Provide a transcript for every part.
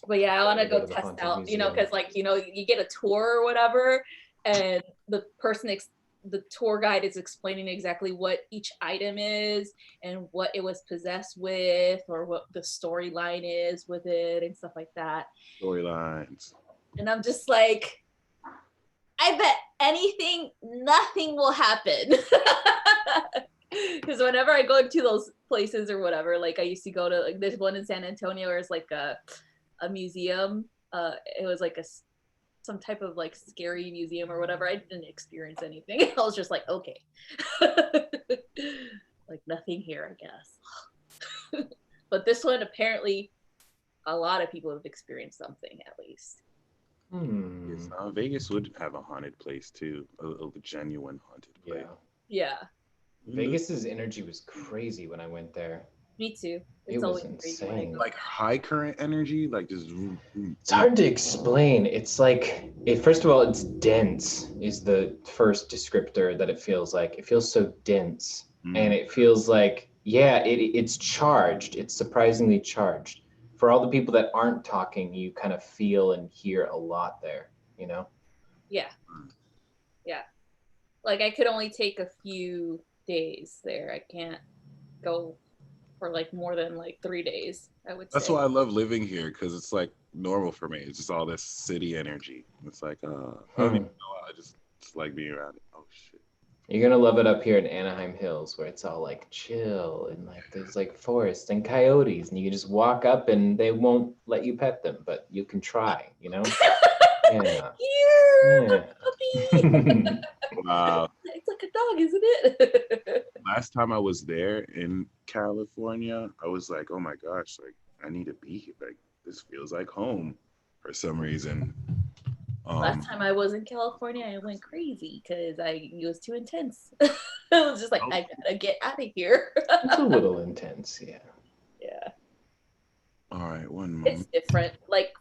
But yeah, I want to Go go to the test haunted out, museum. because like, you get a tour or whatever, and the the tour guide is explaining exactly what each item is and what it was possessed with, or what the storyline is with it and stuff like that. Storylines. And I'm just like, I bet nothing will happen. Because whenever I go to those places or whatever, like I used to go to, like, there's one in San Antonio where it's like a museum. It was like some type of like scary museum or whatever. I didn't experience anything. I was just like, okay. Like nothing here, I guess. But this one, apparently, a lot of people have experienced something at least. Yes, Vegas would have a haunted place too, a genuine haunted place. Yeah. Vegas's energy was crazy when I went there. Me too. It was insane. Like high current energy, like just. It's hard to explain. It's like, first of all, it's dense is the first descriptor that it feels like. It feels so dense. And it feels like, it's charged. It's surprisingly charged. For all the people that aren't talking, you kind of feel and hear a lot there, you know? Yeah. Yeah. Like I could only take a few days there. I can't go for like more than like 3 days, I would say. That's why I love living here, because it's like normal for me. It's just all this city energy. It's like, I don't even know. I just like being around it. Oh, shit. You're going to love it up here in Anaheim Hills, where it's all like chill and like there's like forests and coyotes, and you can just walk up and they won't let you pet them, but you can try, you know? Yeah. Here, puppy. Wow. It's like a dog, isn't it? Last time I was there in California, I was like, oh my gosh, like I need to be here. Like this feels like home for some reason. Last time I was in California, I went crazy because it was too intense. I was just like, I gotta get out of here. It's a little intense, yeah. Yeah. All right, one moment. It's different. Like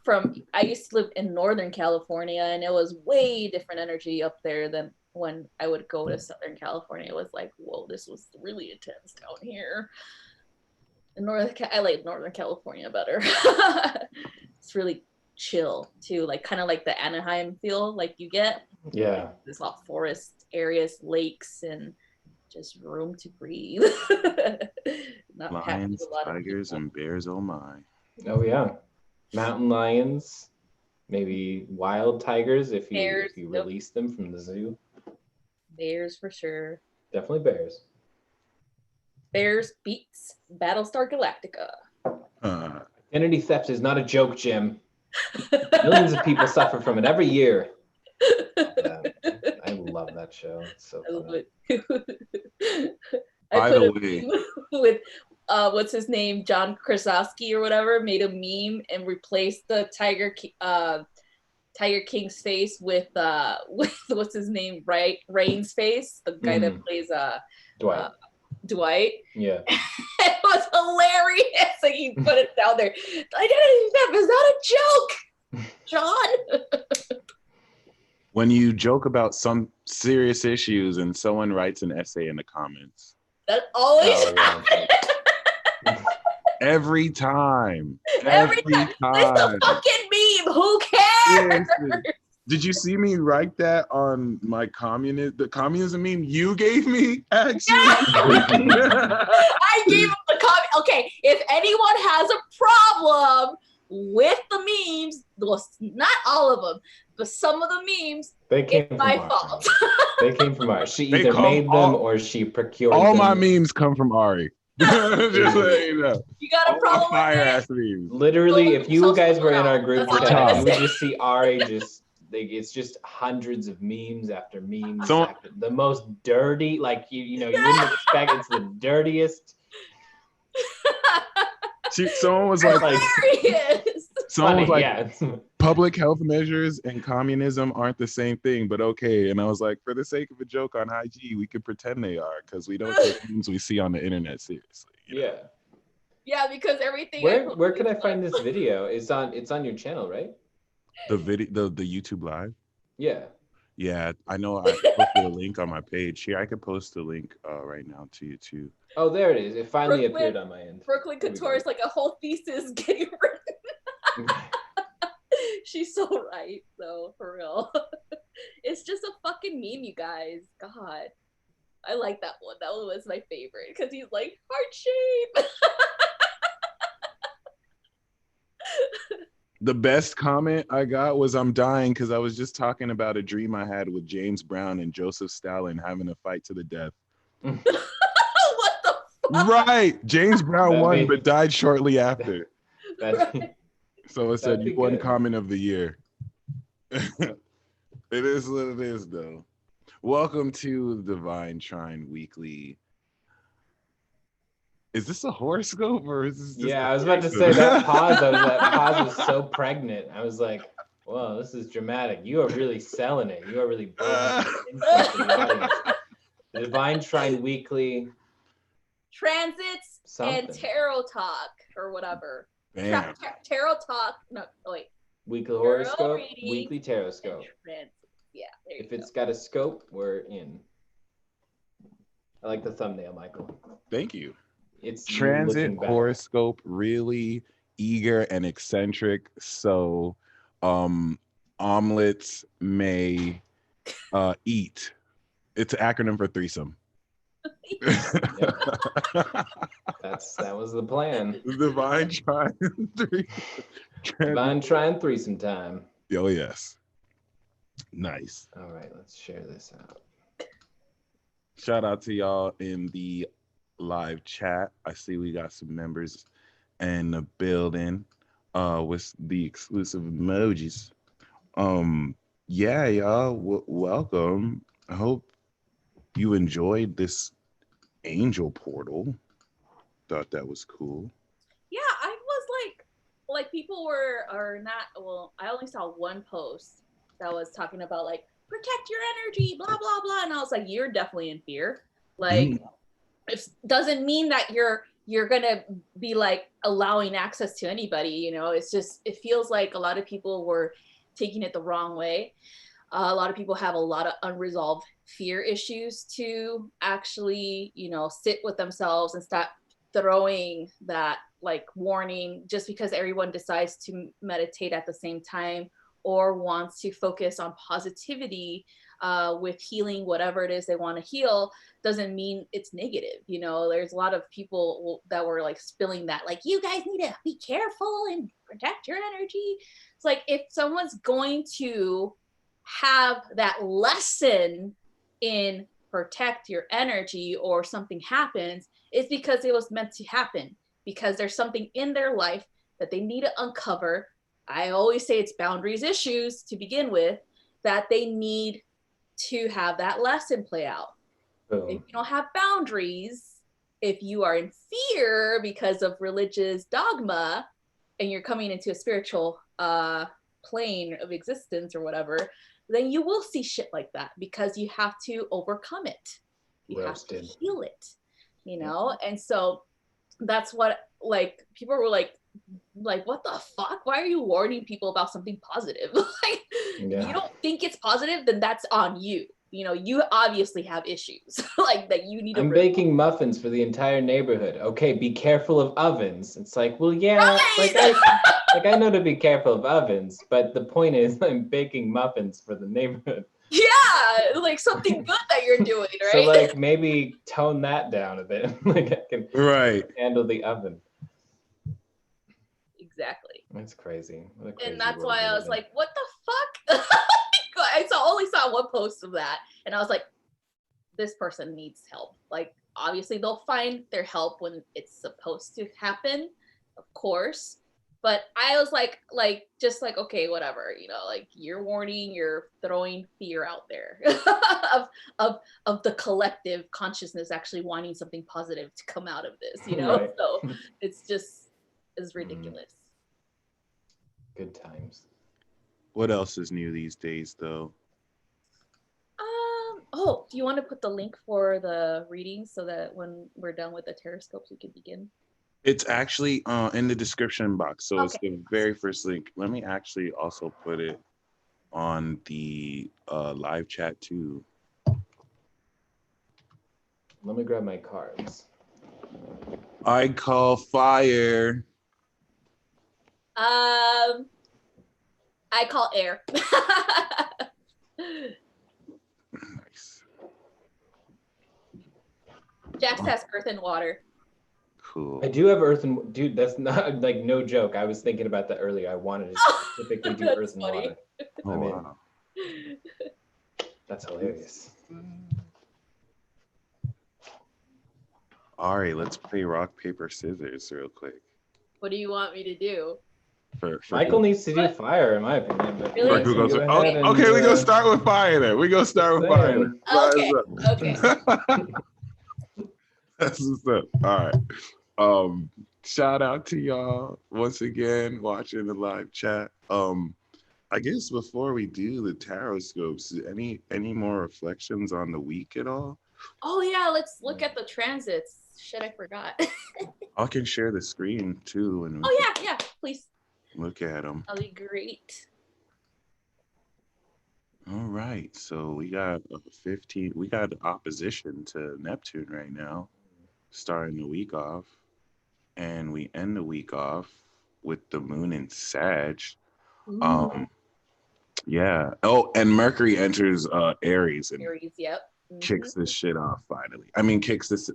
I used to live in Northern California, and it was way different energy up there than when I would go to Southern California. It was like, whoa, this was really intense down here. In I like Northern California better. It's really chill too, like kind of like the Anaheim feel like you get. Yeah. There's a lot of forest areas, lakes, and just room to breathe. Not Lions, tigers, and bears, oh my. Oh yeah. Mountain lions, maybe wild tigers if you release them from the zoo. Bears for sure. Definitely bears. Bears beats Battlestar Galactica. Identity theft is not a joke, Jim. Millions of people suffer from it every year. I love that show. It's so funny. By the way, with what's his name, John Krasinski or whatever, made a meme and replaced the Tiger King's face with what's his name, Rain's face, the guy that plays Dwight. Dwight. Yeah. It was hilarious. Like he put it down there. Identity theft is not a joke, John. When you joke about some serious issues and someone writes an essay in the comments. That always happens. Every time. Every time. It's a fucking meme. Who cares? Seriously. Did you see me write that on my the communism meme you gave me, actually? I gave him the comment. Okay, if anyone has a problem with the memes, well, not all of them, but some of the memes, it's my fault. They came from Ari. She either made them or she procured them. All my memes come from Ari. Just let you know. You got a problem fire with ass memes. Literally, if you guys were in our group chat, you would just see Ari it's just hundreds of memes after memes. After the most dirty, like you wouldn't expect. It's the dirtiest. Someone was like, public health measures and communism aren't the same thing, but okay. And I was like, for the sake of a joke on IG, we could pretend they are, because we don't take things we see on the internet seriously. Yeah. Yeah, because everything. Where can I find this video? It's on your channel, right? The video, the YouTube live. Yeah. Yeah, I know. I posted a link on my page here. I could post the link right now to you too. Oh, there it is. It finally Brooklyn- appeared on my end. Brooklyn There we Couture go. is like a whole thesis getting written. She's so right, though, for real. It's just a fucking meme, you guys. God. I like that one. That one was my favorite because he's like, heart shape. The best comment I got was, "I'm dying because I was just talking about a dream I had with James Brown and Joseph Stalin having a fight to the death." What the fuck? Right. James Brown That'd won be- but died shortly after. Right. So it said, That'd be "You won good. comment of the year." It is what it is, though. Welcome to the Divine Trine Weekly. Is this a horoscope or is this just Yeah, a I was about to threesome? say that pause was so pregnant. I was like, "Whoa, this is dramatic. You are really selling it. You are really building insight to the audience." The Divine Trine Weekly Transits something. and tarot talk or whatever. Damn. Tarot talk. No, wait. Weekly Tarot horoscope, reading weekly tarot scope. Transits. Yeah. There If you it's got a scope, we're in. I like the thumbnaml, Michael. Thank you. It's you Transit looking back. horoscope, really eager and eccentric. So omelets may eat. It's an acronym for threesome. That was the plan. Divine Trine. Divine Trine threesome time. Oh yes. Nice. All right, let's share this out. Shout out to y'all in the live chat. I see we got some members in the building with the exclusive emojis. Yeah, y'all, welcome. I hope you enjoyed this angel portal. Thought that was cool. Yeah, I was like people are not. Well, I only saw one post that was talking about like protect your energy, blah blah blah, and I was like, you're definitely in fear. Like, it doesn't mean that you're gonna be like allowing access to anybody. You know, it's just it feels like a lot of people were taking it the wrong way. A lot of people have a lot of unresolved fear issues to actually, you know, sit with themselves and stop throwing that like warning just because everyone decides to meditate at the same time or wants to focus on positivity with healing whatever it is they want to heal doesn't mean it's negative. You know, there's a lot of people that were like spilling that, like, you guys need to be careful and protect your energy. It's like, if someone's going to have that lesson in protect your energy or something happens, it's because it was meant to happen, because there's something in their life that they need to uncover. I always say it's boundaries issues to begin with, that they need to have that lesson play out. Boom. If you don't have boundaries, if you are in fear because of religious dogma and you're coming into a spiritual plane of existence or whatever, then you will see shit like that because you have to overcome it. You Roasted. have to heal it, you know? And so that's what, like, people were like, what the fuck? Why are you warning people about something positive? Like, Yeah. you don't think it's positive, then that's on you. You know, you obviously have issues like that you need to. I'm baking muffins for the entire neighborhood. Okay, be careful of ovens. It's like, well, yeah, Right! like I know to be careful of ovens, but the point is, I'm baking muffins for the neighborhood. Yeah, like something good that you're doing, right? So like maybe tone that down a bit. Like I can handle the oven. Exactly. That's crazy. What a crazy And that's world why we I live was in. like, what the fuck? I only saw one post of that, and I was like, this person needs help. Like, obviously they'll find their help when it's supposed to happen, of course. But I was like, okay, whatever, you know, like, you're warning, you're throwing fear out there of the collective consciousness actually wanting something positive to come out of this, you know? Right. So it's ridiculous. Good times. What else is new these days, though? Oh, do you want to put the link for the reading so that when we're done with the Terrascopes, we can begin? It's actually in the description box. So It's Okay. the very first link. Let me actually also put it on the live chat too. Let me grab my cards. I call fire. I call air. Nice. Jax has earth and water. Cool. I do have earth and dude. That's not like no joke. I was thinking about that earlier. I wanted to specifically do That's earth and funny. water. Oh, I mean, wow. that's hilarious. All right, let's play rock, paper, scissors real quick. What do you want me to do? For Michael who, needs to do fire, in my opinion. But Really? for you who can goes go first? ahead and, Okay, we go start with fire then. We go start with fire. saying. Okay. That's what's up. All right. Shout out to y'all once again watching the live chat. I guess before we do the tarot scopes, any more reflections on the week at all? Oh yeah, let's look at the transits. Shit, I forgot. I can share the screen too and Oh yeah, please. look at them. That'll be great. All right, so we got 15. We got opposition to Neptune right now, starting the week off, and we end the week off with the moon in Sag. Yeah. Oh, and Mercury enters Aries and Aries, yep. kicks this shit off finally. I mean, kicks this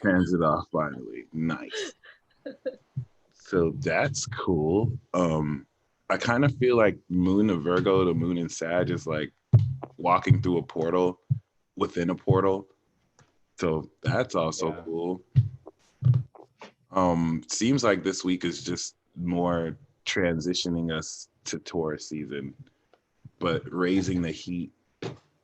transit off finally. Nice. So that's cool. I kind of feel like Moon of Virgo, the Moon in Sag is like walking through a portal within a portal. So that's also cool. Seems like this week is just more transitioning us to Taurus season, but raising the heat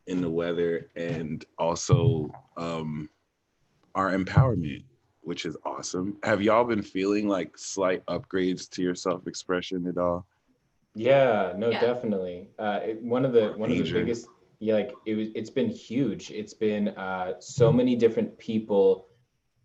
in the weather and also our empowerment, which is awesome. Have y'all been feeling like slight upgrades to your self-expression at all? Yeah, no, Yeah. definitely. One of the Major. biggest, yeah, like it's been huge. It's been so many different people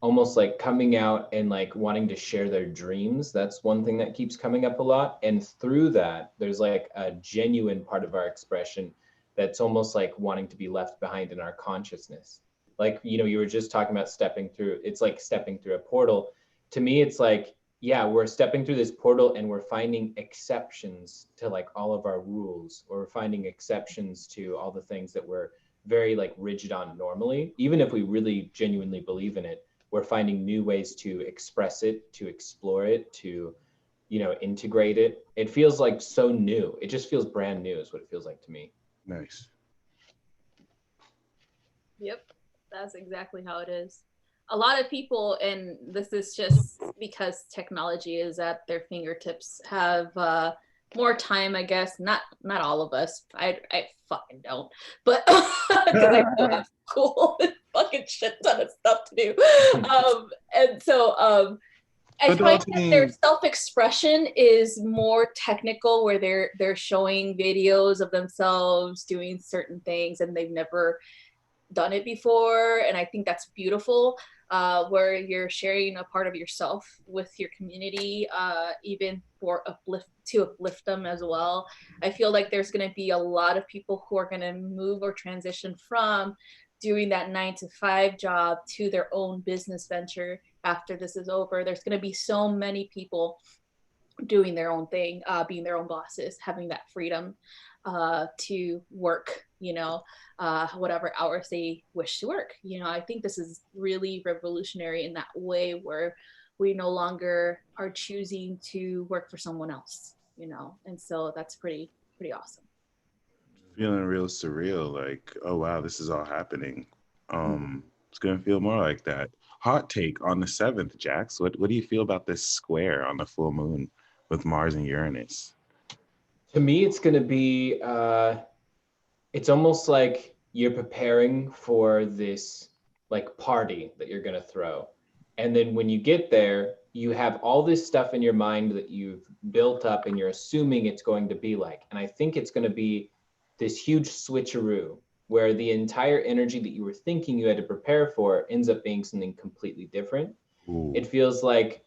almost like coming out and like wanting to share their dreams. That's one thing that keeps coming up a lot. And through that, there's like a genuine part of our expression that's almost like wanting to be left behind in our consciousness. Like, you know, you were just talking about stepping through, it's like stepping through a portal. To me, it's like, yeah, we're stepping through this portal and we're finding exceptions to like all of our rules, or we're finding exceptions to all the things that we're very like rigid on normally, even if we really genuinely believe in it. We're finding new ways to express it, to explore it, to, you know, integrate it. It feels like so new. It just feels brand new is what it feels like to me. Nice. Yep, that's exactly how it is. A lot of people, and this is just because technology is at their fingertips, have more time, I guess. Not all of us. I fucking don't, but because I still have school and fucking shit ton of stuff to do. And so I find that their self-expression is more technical, where they're showing videos of themselves doing certain things and they've never done it before, and I think that's beautiful, where you're sharing a part of yourself with your community, even for uplift them as well. I feel like there's going to be a lot of people who are going to move or transition from doing that 9-to-5 job to their own business venture after this is over. There's going to be so many people doing their own thing, being their own bosses, having that freedom to work, you know, whatever hours they wish to work. You know, I think this is really revolutionary in that way, where we no longer are choosing to work for someone else, you know, and so that's pretty awesome. Feeling real surreal, like, oh wow, this is all happening. It's gonna feel more like that. Hot take on the 7th, Jax. What do you feel about this square on the full moon with Mars and Uranus? To me, it's going to be, it's almost like you're preparing for this like party that you're going to throw. And then when you get there, you have all this stuff in your mind that you've built up and you're assuming it's going to be like. And I think it's going to be this huge switcheroo where the entire energy that you were thinking you had to prepare for ends up being something completely different. Ooh. It feels like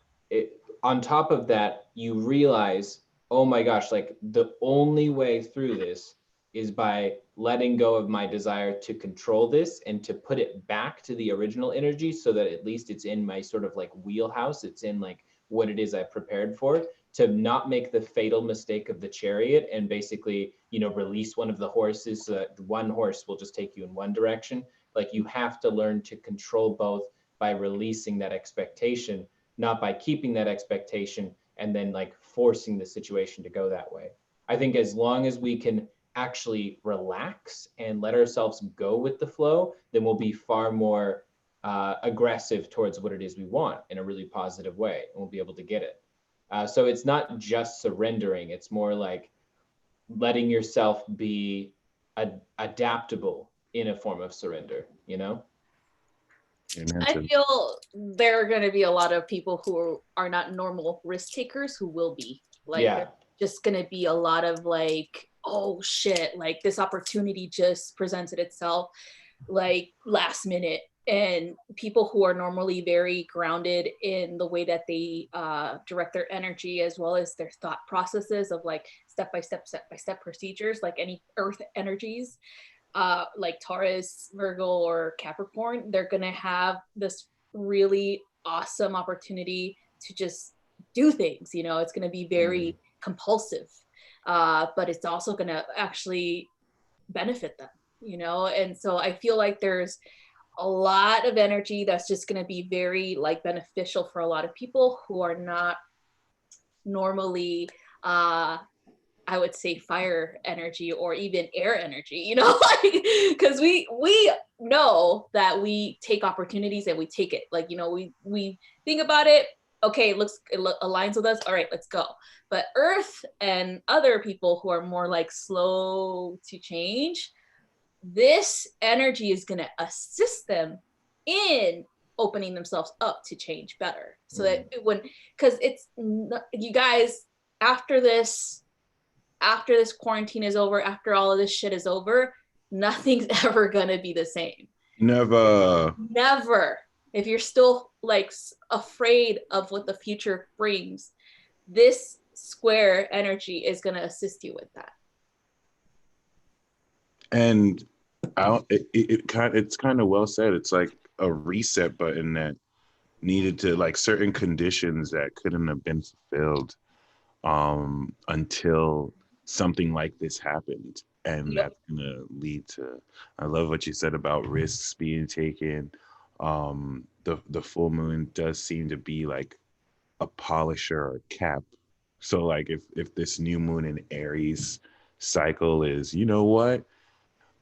on top of that, you realize, oh my gosh, like the only way through this is by letting go of my desire to control this and to put it back to the original energy so that at least it's in my sort of like wheelhouse. It's in like what it is I prepared for, to not make the fatal mistake of the chariot and basically, you know, release one of the horses so that one horse will just take you in one direction. Like you have to learn to control both by releasing that expectation, not by keeping that expectation and then like forcing the situation to go that way. I think as long as we can actually relax and let ourselves go with the flow, then we'll be far more aggressive towards what it is we want in a really positive way, and we'll be able to get it. So it's not just surrendering, it's more like letting yourself be adaptable in a form of surrender, you know? I feel there are going to be a lot of people who are not normal risk takers who will be. Like, Yeah. just going to be a lot of like, oh shit, like this opportunity just presented itself like last minute. And people who are normally very grounded in the way that they direct their energy as well as their thought processes of like step by step procedures, like any earth energies, like Taurus, Virgo, or Capricorn, they're going to have this really awesome opportunity to just do things. You know, it's going to be very compulsive, but it's also going to actually benefit them, you know? And so I feel like there's a lot of energy that's just going to be very like beneficial for a lot of people who are not normally I would say fire energy or even air energy, you know, like because we know that we take opportunities and we take it. Like, you know, we think about it, okay, it aligns with us, all right, let's go. But earth and other people who are more like slow to change, this energy is going to assist them in opening themselves up to change better. So that because it's, you guys, after this quarantine is over, after all of this shit is over, nothing's ever gonna be the same. Never. If you're still like afraid of what the future brings, this square energy is gonna assist you with that. And it's kind of well said. It's like a reset button that needed to, like, certain conditions that couldn't have been fulfilled until something like this happened. And that's gonna lead to, I love what you said about risks being taken. The full moon does seem to be like a polisher or cap. So like if this new moon in Aries cycle is, you know what,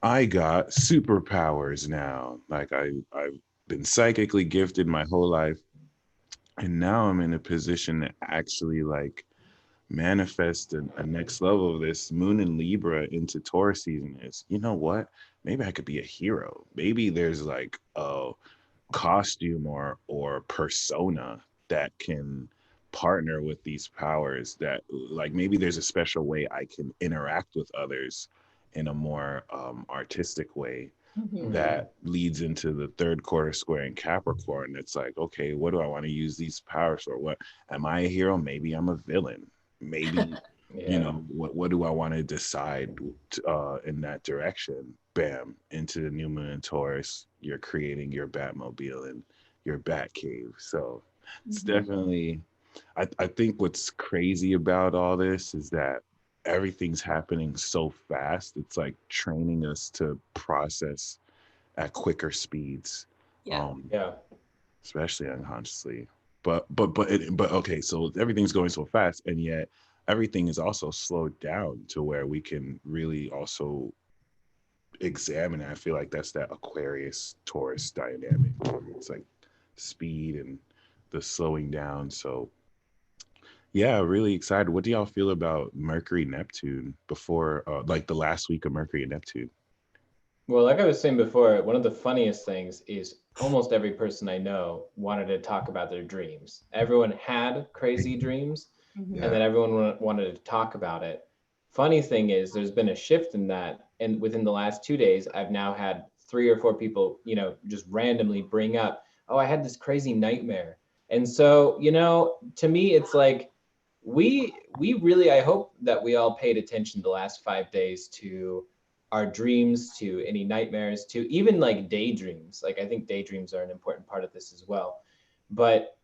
I got superpowers now. Like I've been psychically gifted my whole life, and now I'm in a position to actually like manifest a next level of this moon in Libra into Taurus season. Is, you know what? Maybe I could be a hero. Maybe there's like a costume or persona that can partner with these powers, that like maybe there's a special way I can interact with others in a more artistic way that leads into the third quarter square in Capricorn. It's like, okay, what do I want to use these powers for? What, am I a hero? Maybe I'm a villain. Maybe you know, what do I want to decide in that direction? Bam, into the new moon in Taurus, you're creating your Batmobile and your Bat Cave. So it's definitely, I think what's crazy about all this is that everything's happening so fast. It's like training us to process at quicker speeds. Especially unconsciously. But okay, so everything's going so fast, and yet everything is also slowed down to where we can really also examine it. I feel like that's that Aquarius Taurus dynamic. It's like speed and the slowing down. So yeah, really excited. What do y'all feel about Mercury Neptune before like the last week of Mercury and Neptune? Well, like I was saying before, one of the funniest things is almost every person I know wanted to talk about their dreams. Everyone had crazy dreams, and then everyone wanted to talk about it. Funny thing is, there's been a shift in that, and within the last 2 days, I've now had 3 or 4 people, you know, just randomly bring up, "Oh, I had this crazy nightmare." And so, you know, to me, it's like we really, I hope that we all paid attention the last 5 days to our dreams, to any nightmares, to even like daydreams. Like I think daydreams are an important part of this as well. But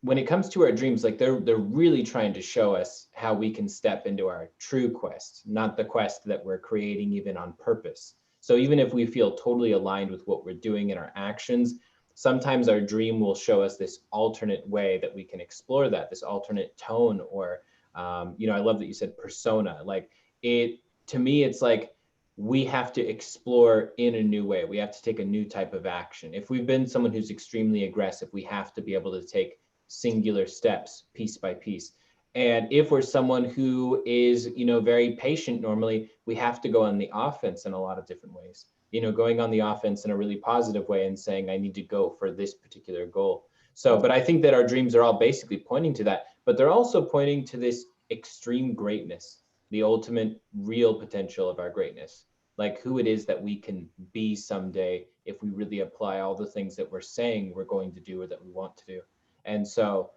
when it comes to our dreams, like they're really trying to show us how we can step into our true quest, not the quest that we're creating even on purpose. So even if we feel totally aligned with what we're doing in our actions, sometimes our dream will show us this alternate way that we can explore that, this alternate tone, or I love that you said persona. Like it, to me, it's like we have to explore in a new way. We have to take a new type of action. If we've been someone who's extremely aggressive, we have to be able to take singular steps piece by piece. And if we're someone who is, very patient normally, we have to go on the offense in a lot of different ways. Going on the offense in a really positive way and saying, I need to go for this particular goal. So, but I think that our dreams are all basically pointing to that, but they're also pointing to this extreme greatness, the ultimate real potential of our greatness, like who it is that we can be someday if we really apply all the things that we're saying we're going to do or that we want to do. And so,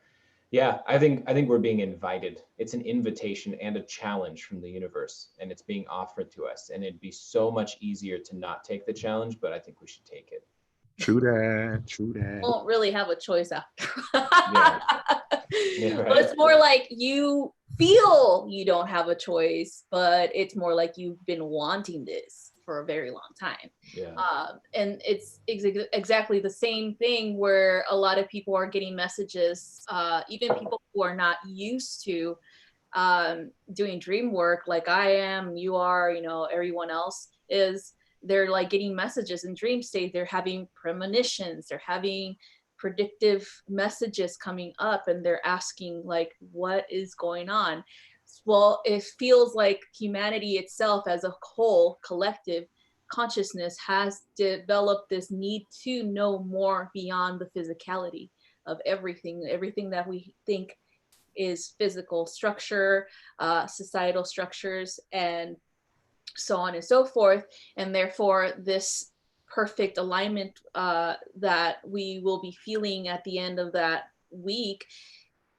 yeah, I think we're being invited. It's an invitation and a challenge from the universe, and it's being offered to us. And it'd be so much easier to not take the challenge, but I think we should take it. True that. True that. Won't really have a choice after. Yeah. Yeah, right. But it's more like you feel you don't have a choice, but it's more like you've been wanting this for a very long time. Yeah. And it's exactly the same thing where a lot of people are getting messages, even people who are not used to doing dream work like I am, you are, everyone else is. They're like getting messages in dream state. They're having premonitions. They're having predictive messages coming up, and they're asking like, what is going on? Well, it feels like humanity itself as a whole collective consciousness has developed this need to know more beyond the physicality of everything that we think is physical structure, societal structures, and so on and so forth. And therefore this perfect alignment that we will be feeling at the end of that week,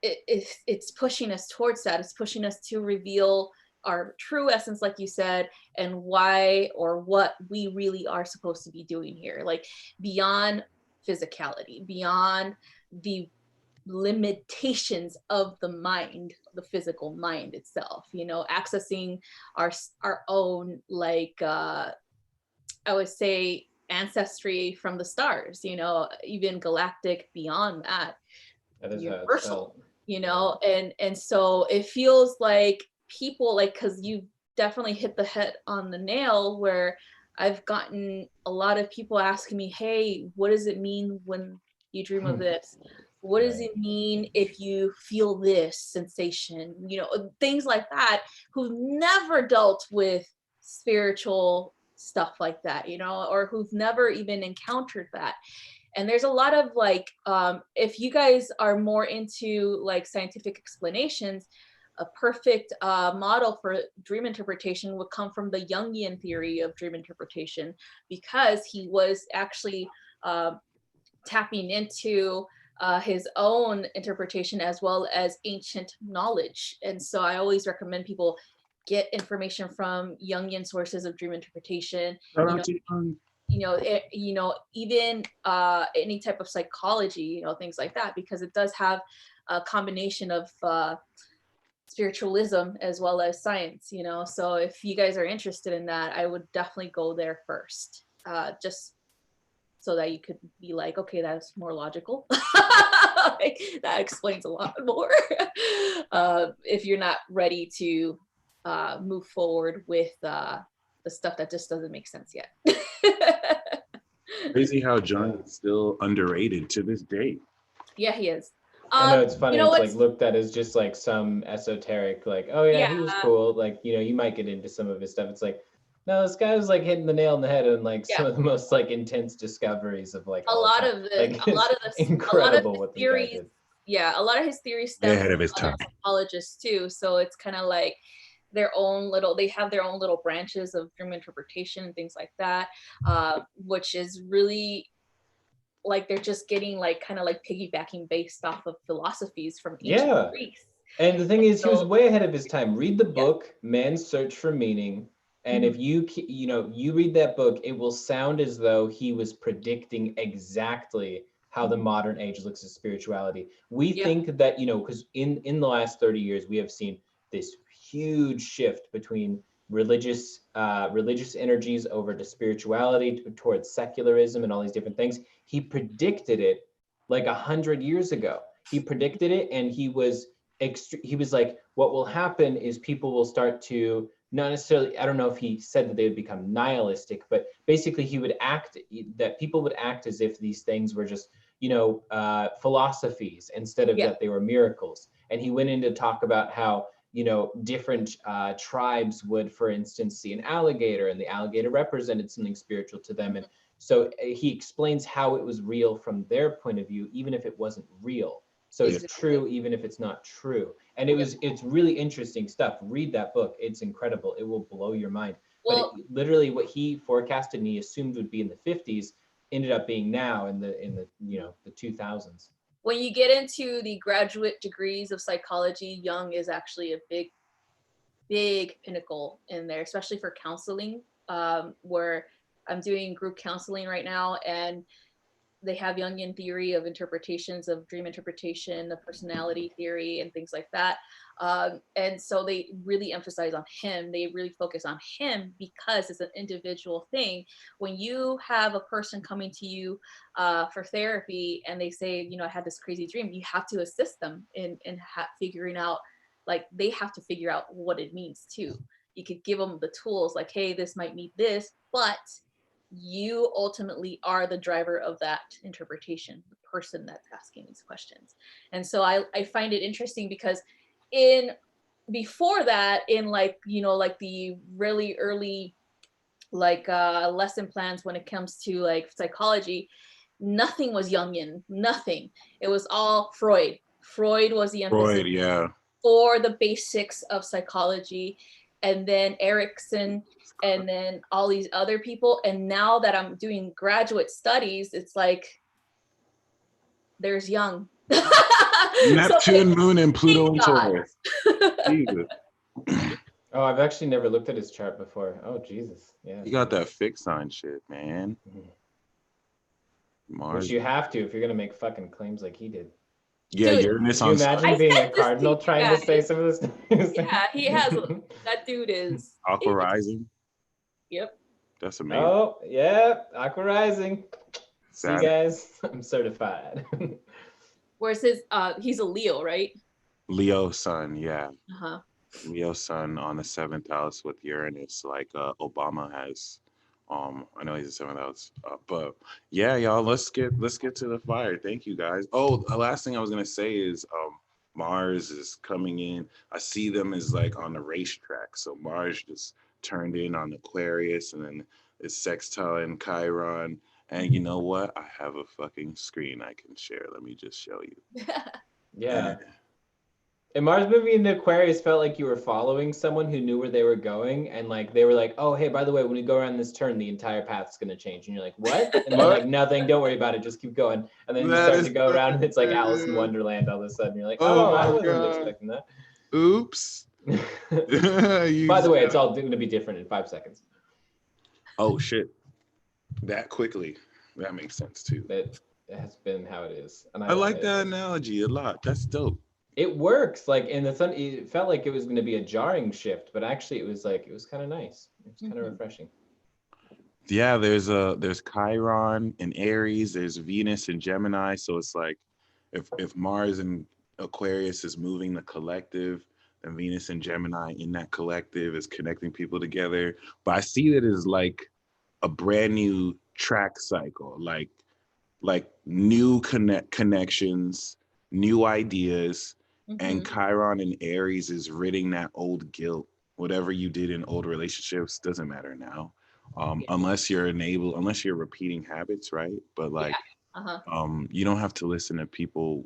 it's pushing us towards that. It's pushing us to reveal our true essence, like you said, and why or what we really are supposed to be doing here, like beyond physicality, beyond the limitations of the mind, the physical mind itself, accessing our own, like I would say, ancestry from the stars, even galactic, beyond that, universal, and so it feels like people, like, because you definitely hit the head on the nail, where I've gotten a lot of people asking me, hey, what does it mean when you dream of this? What does it mean if you feel this sensation? Things like that, who've never dealt with spiritual stuff like that, or who've never even encountered that. And there's a lot of like, if you guys are more into like scientific explanations, a perfect model for dream interpretation would come from the Jungian theory of dream interpretation, because he was actually tapping into his own interpretation as well as ancient knowledge. And so I always recommend people get information from Jungian sources of dream interpretation. Even any type of psychology, things like that, because it does have a combination of spiritualism as well as science, so if you guys are interested in that, I would definitely go there first, just so that you could be like, okay, that's more logical. Like, that explains a lot more. If you're not ready to move forward with the stuff that just doesn't make sense yet. Crazy how John is still underrated to this day. Yeah, he is. I know, it's funny. It's like looked at as just like some esoteric, like, oh yeah, he was cool. Like, you might get into some of his stuff. It's like, no, this guy was like hitting the nail on the head, and like some of the most like intense discoveries of like a lot of the incredible what the theories. guy did. Yeah, a lot of his theories stem ahead of his from other psychologists too. So it's kind of like they have their own little branches of dream interpretation and things like that, which is really like they're just getting like kind of like piggybacking based off of philosophies from ancient Greece. And the thing is, he was way ahead of his time. Read the book, Man's Search for Meaning. And if you read that book, it will sound as though he was predicting exactly how the modern age looks at spirituality. We think that, because in the last 30 years, we have seen this huge shift between religious energies over to spirituality, towards secularism and all these different things. He predicted it like 100 years ago. He predicted it, and he was like, what will happen is people will start to, not necessarily, I don't know if he said that they would become nihilistic, but basically that people would act as if these things were just, philosophies instead of that they were miracles. And he went in to talk about how, different tribes would, for instance, see an alligator, and the alligator represented something spiritual to them. And so he explains how it was real from their point of view, even if it wasn't real. So it's true, even if it's not true. And it's really interesting stuff. Read that book. It's incredible. It will blow your mind. But literally what he forecasted and he assumed would be in the 50s ended up being now in the the 2000s. When you get into the graduate degrees of psychology, Jung is actually a big pinnacle in there, especially for counseling, where I'm doing group counseling right now, and they have Jungian theory of interpretations of dream interpretation, of personality theory, and things like that. And so they really emphasize on him. They really focus on him because it's an individual thing. When you have a person coming to you for therapy and they say, I had this crazy dream, you have to assist them in figuring out, like, they have to figure out what it means too. You could give them the tools, like, hey, this might mean this, but you ultimately are the driver of that interpretation, the person that's asking these questions. And so I find it interesting because before that, in like the really early lesson plans when it comes to like psychology, nothing was Jungian, nothing. It was all Freud. Freud was the emphasis for the basics of psychology, and then Erickson, and then all these other people. And now that I'm doing graduate studies, it's like there's Jung. Neptune, Moon, and Pluto and Taurus. Jesus. Oh, I've actually never looked at his chart before. Oh, Jesus. Yeah. You got that fixed sign shit, man. Mars. Which you have to if you're gonna make fucking claims like he did. Yeah, dude, Uranus on. Can you imagine being a cardinal trying to say some of this stuff? Yeah, he has. That dude is Aqua Rising. Yep. That's amazing. Oh, yeah, Aqua Rising. See, guys, I'm certified. Where's he's a Leo, right? Leo sun, yeah. Uh-huh. Leo sun on the 7th house with Uranus, like Obama has. I know he's the 7th house, but yeah, y'all, let's get to the fire. Thank you, guys. Oh, the last thing I was gonna say is Mars is coming in. I see them as like on the racetrack. So Mars just turned in on Aquarius, and then it's sextile in Chiron. And you know what? I have a fucking screen I can share. Let me just show you. Yeah. And Mars moving into Aquarius felt like you were following someone who knew where they were going, and like they were like, "Oh, hey, by the way, when we go around this turn, the entire path's gonna change." And you're like, "What?" And they're like, "Nothing. Don't worry about it. Just keep going." And then you start to go around, and it's like Alice in Wonderland. All of a sudden, you're like, "Oh, I wasn't expecting that." Oops. By the way, it's all going to be different in 5 seconds. Oh shit! That quickly. That makes sense too. It has been how it is, and I like that analogy a lot. That's dope. It works. Like in the sun, it felt like it was going to be a jarring shift, but actually it was kind of nice. It's kind of refreshing. Yeah, there's Chiron in Aries, there's Venus in Gemini. So it's like if Mars in Aquarius is moving the collective, then Venus in Gemini in that collective is connecting people together. But I see it as like a brand new track cycle, like new connections, new ideas. And Chiron in Aries is ridding that old guilt. Whatever you did in old relationships doesn't matter now, unless you're repeating habits, right? But like, you don't have to listen to people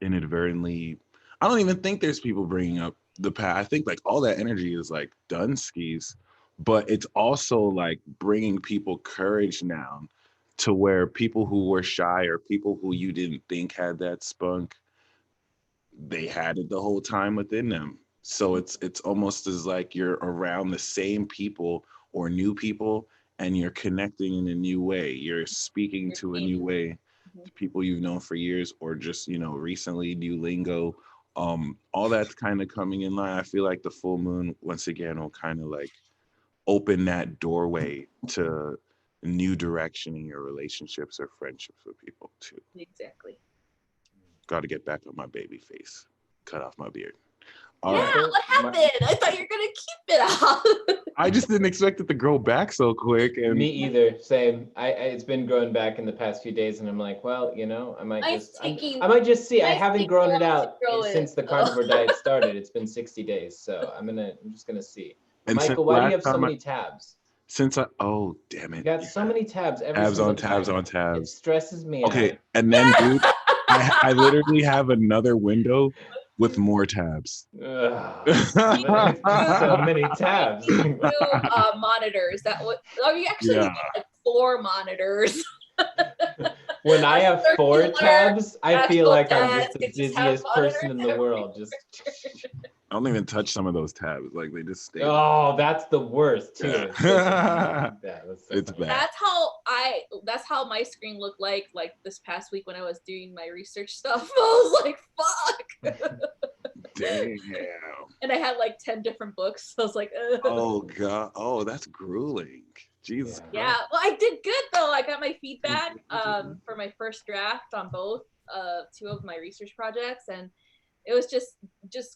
inadvertently. I don't even think there's people bringing up the past. I think like all that energy is like done skis, but it's also like bringing people courage now, to where people who were shy or people who you didn't think had that spunk, they had it the whole time within them. So it's almost as like you're around the same people or new people, and you're connecting in a new way. You're speaking to a new way to people you've known for years, or just, recently, new lingo. All that's kind of coming in line. I feel like the full moon once again will kind of like open that doorway to new direction in your relationships or friendships with people too. Exactly. Got to get back on my baby face, cut off my beard. All Yeah, right. what happened? I thought you were gonna keep it off. I just didn't expect it to grow back so quick. And Me either. Same. It's been growing back in the past few days, and I'm like, well, I might I might just see. I haven't grown it out since the carnivore diet started. It's been 60 days, so I'm just gonna see. And Michael, why do you have so many tabs? Oh damn it! You got so many tabs. Tabs on tabs time. on tabs. It stresses me out. Okay, and then dude, I literally have another window with more tabs. So many tabs. Monitors. You actually need like 4 monitors. When I have 4 tabs, I feel like I'm just the busiest person in the world. Just I don't even touch some of those tabs. Like they just stay. Oh, that's the worst too. Yeah. It's bad. That's how my screen looked like this past week when I was doing my research stuff. I was like, fuck. Damn. And I had like 10 different books. So I was like, ugh. Oh god. Oh, that's grueling. Jesus. Yeah. Well, I did good though. I got my feedback for my first draft on both 2 of my research projects, and it was just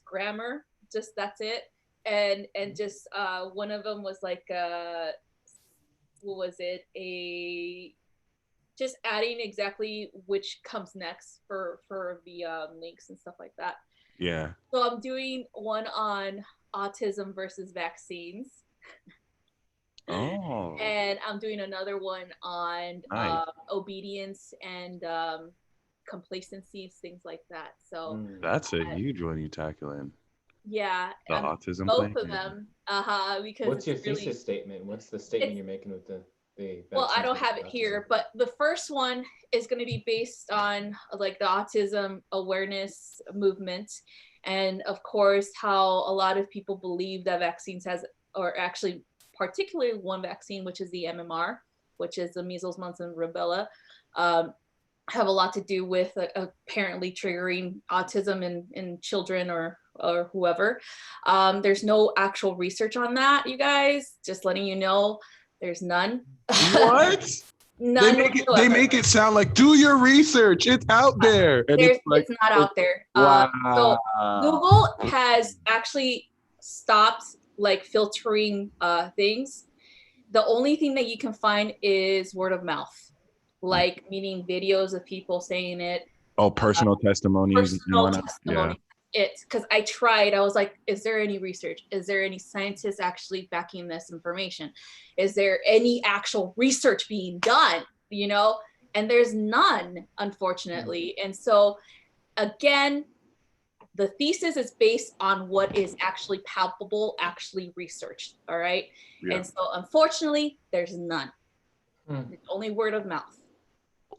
grammar, just that's it. And just one of them was like what was it? Just adding exactly which comes next for the links and stuff like that. Yeah. So I'm doing one on autism versus vaccines. Oh. And I'm doing another one on Nice. obedience and complacency, things like that. So that's a huge one you tackling. Yeah. The autism both thing? of them. Because what's your thesis statement? What's the statement you're making with the well, I don't have it here, but the first one is going to be based on like the autism awareness movement, and of course how a lot of people believe that vaccines or actually particularly one vaccine, which is the MMR, which is the measles, mumps, and rubella, have a lot to do with apparently triggering autism in children or whoever. There's no actual research on that, you guys. Just letting you know, there's none. What? None. They make it sound like, do your research. It's out there. And it's not out there. Wow. So Google has actually stopped like filtering things. The only thing that you can find is word of mouth, like meaning videos of people saying it. Oh, personal testimonies. Yeah. Because I tried, I was like, is there any research? Is there any scientists actually backing this information? Is there any actual research being done? And there's none, unfortunately. And so again, the thesis is based on what is actually palpable, actually researched. All right. Yeah. And so unfortunately, there's none. It's only word of mouth.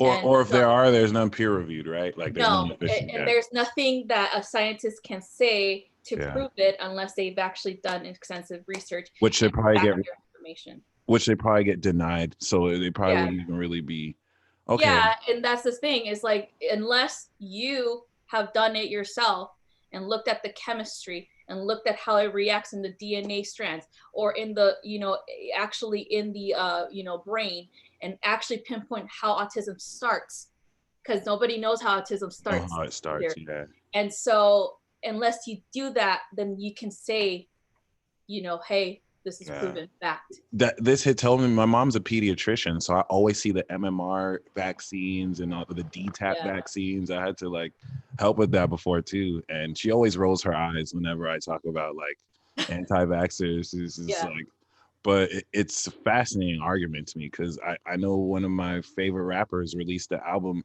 Or if there are, there's none peer reviewed, right? Like there's no, there's nothing that a scientist can say to prove it unless they've actually done extensive research. Which they probably get information. Which they probably get denied, so they probably wouldn't even really be okay. Yeah, and that's the thing is like unless you have done it yourself and looked at the chemistry and looked at how it reacts in the DNA strands or in the actually in the brain, and actually pinpoint how autism starts, because nobody knows how autism starts. How it starts, yeah. And so unless you do that, then you can say, hey, this is proven fact. This told me, my mom's a pediatrician, so I always see the MMR vaccines and all the DTaP vaccines. I had to like help with that before too, and she always rolls her eyes whenever I talk about like anti-vaxxers. It's like, but it's a fascinating argument to me because I know one of my favorite rappers released the album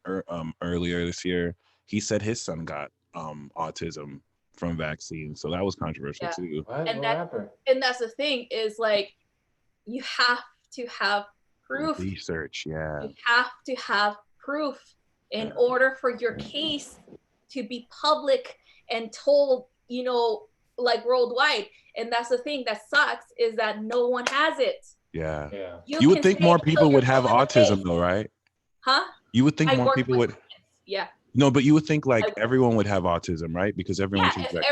earlier this year. He said his son got autism from vaccines, so that was controversial too. And that's the thing is like you have to have proof. Research, yeah. You have to have proof in order for your case to be public and told, like worldwide. And that's the thing that sucks, is that no one has it. Yeah. Yeah. You would can think say more it till people you're would have blue in the autism face. though, right? Huh? You would think I more work people with would. kids. Yeah. No, but you would think like I- everyone would have autism, right? Because everyone Yeah, seems if like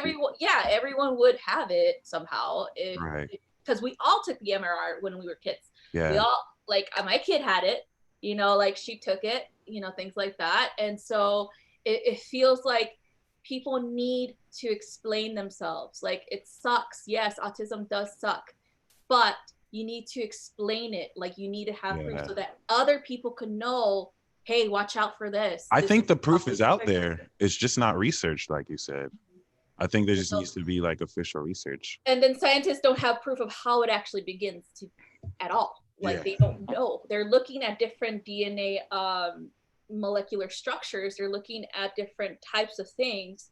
everyone would have it somehow, if right. because we all took the MRR when we were kids. We Yeah. all, like, my kid had it, you know, like she took it, you know, things like that. And so it feels like people need to explain themselves. Like, it sucks. Yes, autism does suck, but you need to explain it. Like, you need to have proof so that other people can know, hey, watch out for this. I This think is the proof is out trigger. there. It's just not researched, like you said. I think there just needs to be like official research. And then scientists don't have proof of how it actually begins to at all. Like, they don't know. They're looking at different DNA molecular structures. They're looking at different types of things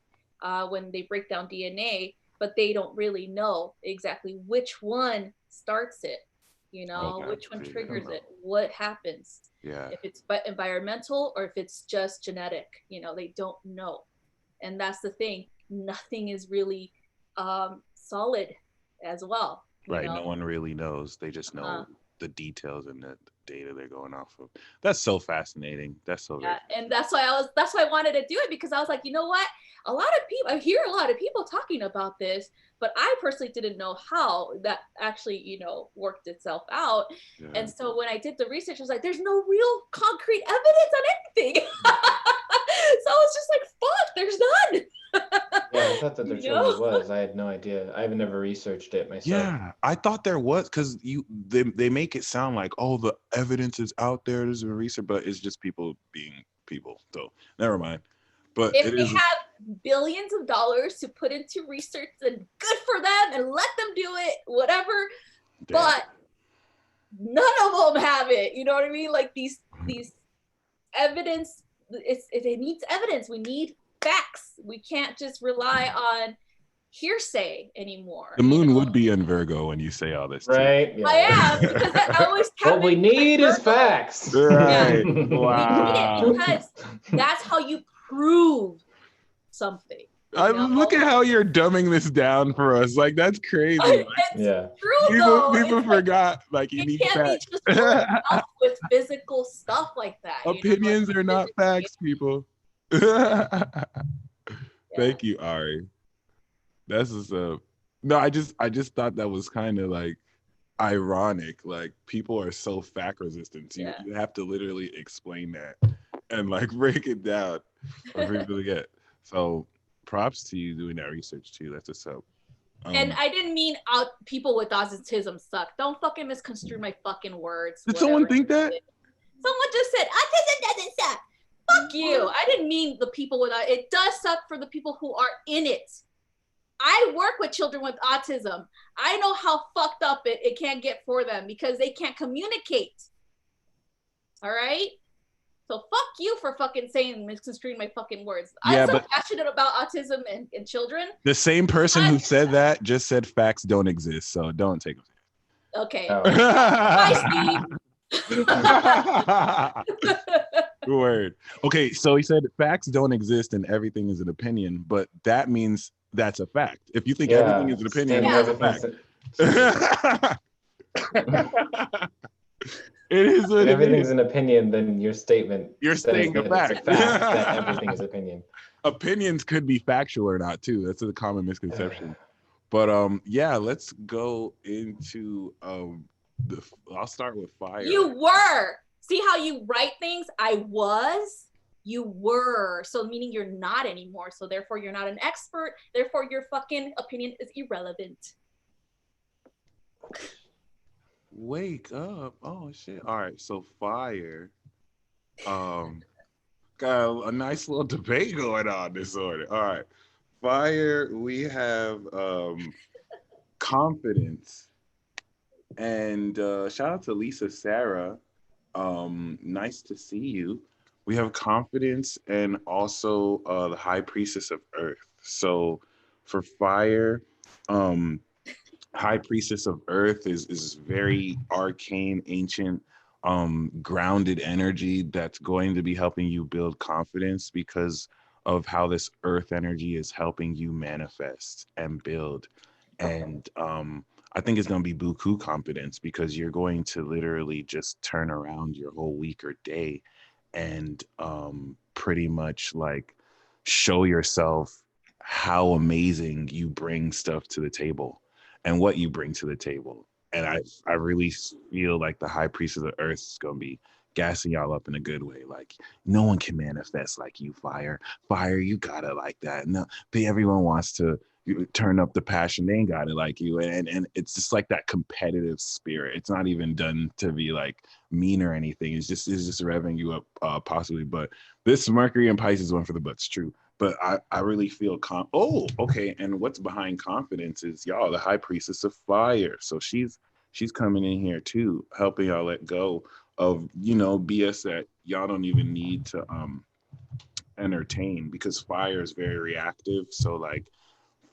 when they break down DNA, but they don't really know exactly which one starts it, you know, which one triggers it, what happens. Yeah. If it's environmental or if it's just genetic, you know, they don't know. And that's the thing. Nothing is really solid as well. Right. Know? No one really knows. They just know the details and the data they're going off of. That's so fascinating. That's so yeah. And that's why I wanted to do it, because I was like, you know what? A lot of people, I hear a lot of people talking about this, but I personally didn't know how that actually, you know, worked itself out. Yeah. And so when I did the research, I was like, there's no real concrete evidence on anything. So I was just like, fuck, there's none. Yeah, I thought that there totally was. I had no idea. I've never researched it myself. Yeah, I thought there was, because they make it sound like, oh, the evidence is out there, there's a research, but it's just people being people. So never mind. But if they have billions of dollars to put into research, then good for them, and let them do it, whatever. Damn. But none of them have it. You know what I mean? Like these evidence. It needs evidence. We need facts. We can't just rely on hearsay anymore. The moon would be in Virgo when you say all this, right? Yeah. I am, because I always what we need is facts. Right. Yeah. Wow. We need it, because that's how you prove something. Look at how you're dumbing this down for us. Like, that's crazy. Yeah. True, people forgot. Like, you need facts. Be just with physical stuff like that. Opinions are not facts, people. Thank you, Ari. That's just no. I just thought that was kind of like ironic. Like, people are so fact resistant. You have to literally explain that and like break it down for people to get. So props to you doing that research too. That's what's up. And I didn't mean people with autism suck. Don't fucking misconstrue my fucking words. Did someone think that? Someone just said autism doesn't suck. Fuck you. I didn't mean the people with it does suck for the people who are in it. I work with children with autism. I know how fucked up it can get for them because they can't communicate. All right? So fuck you for fucking saying, misconstruing my fucking words. I'm so passionate about autism and children. The same person who said that just said facts don't exist, so don't take them. Okay. Bye, Steve. Word. Okay, so he said facts don't exist and everything is an opinion, but that means that's a fact. If you think everything is an opinion, that's a fact. It is. If everything's an opinion, then your statement. You're stating a fact. It's a fact that everything is opinion. Opinions could be factual or not too. That's a common misconception. But yeah, let's go into I'll start with fire. You were. See how you write things? I was. You were. So meaning you're not anymore. So therefore you're not an expert. Therefore your fucking opinion is irrelevant. Wake up. Oh shit. All right. So fire. Got a nice little debate going on this order. All right. Fire, we have confidence. And shout out to Lisa Sarah. Nice to see you. We have confidence and also the high priestess of earth. So for fire, high priestess of earth is very arcane, ancient, grounded energy that's going to be helping you build confidence, because of how this earth energy is helping you manifest and build. And I think it's going to be buku confidence, because you're going to literally just turn around your whole week or day and pretty much like show yourself how amazing you bring stuff to the table and what you bring to the table. And I really feel like the high priest of the earth is going to be gassing y'all up in a good way. Like, no one can manifest like you, fire. Fire, you got it like that. No, but everyone wants to turn up the passion. They ain't got it like you. And it's just like that competitive spirit. It's not even done to be like mean or anything. It's just revving you up, possibly. But this Mercury and Pisces one for the butts, true. But I really feel oh, okay. And what's behind confidence is y'all, the high priestess of fire. So she's coming in here too, helping y'all let go of, BS that y'all don't even need to entertain, because fire is very reactive. So like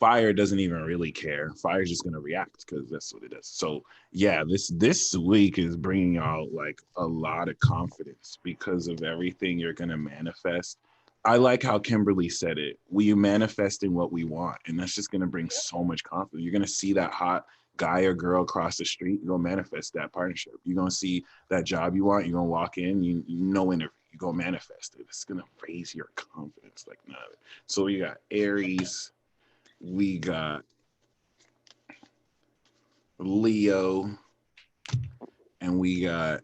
fire doesn't even really care. Fire's just gonna react because that's what it does. So yeah, this week is bringing y'all like a lot of confidence because of everything you're gonna manifest. I like how Kimberly said it. We manifesting what we want, and that's just gonna bring so much confidence. You're gonna see that hot guy or girl across the street. You're gonna manifest that partnership. You're gonna see that job you want. You're gonna walk in. You know interview. You go manifest it. It's gonna raise your confidence like none. So we got Aries. We got Leo, and we got,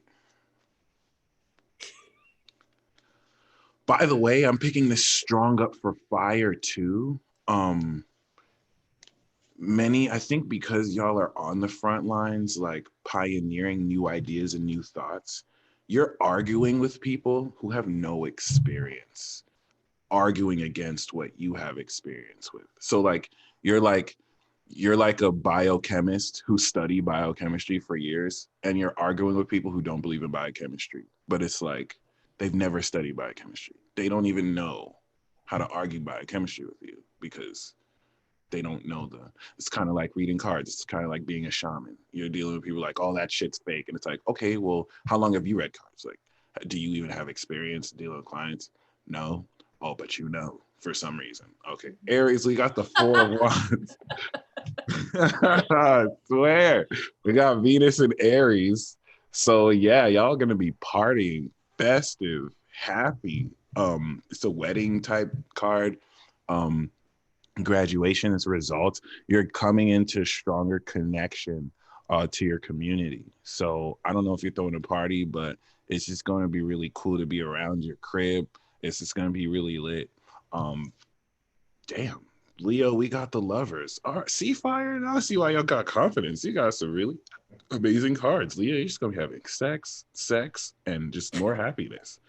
by the way, I'm picking this strong up for fire too. I think because y'all are on the front lines, like pioneering new ideas and new thoughts, you're arguing with people who have no experience, arguing against what you have experience with. So like you're like a biochemist who studied biochemistry for years, and you're arguing with people who don't believe in biochemistry, but it's like they've never studied biochemistry. They don't even know how to argue biochemistry with you because they don't know it's kind of like reading cards. It's kind of like being a shaman. You're dealing with people like, oh, that shit's fake. And it's like, okay, well, how long have you read cards? Like, do you even have experience dealing with clients? No. Oh, but for some reason. Okay. Aries, we got the 4 of Wands. I swear. We got Venus and Aries. So yeah, y'all gonna be partying, festive, happy. It's a wedding type card. Graduation as a result. You're coming into stronger connection to your community. So I don't know if you're throwing a party, but it's just going to be really cool to be around your crib. It's just going to be really lit. Damn, Leo, we got the lovers. All right, see, fire. Now I see why y'all got confidence. You got some really amazing cards. Leo, you're just going to be having sex, and just more happiness.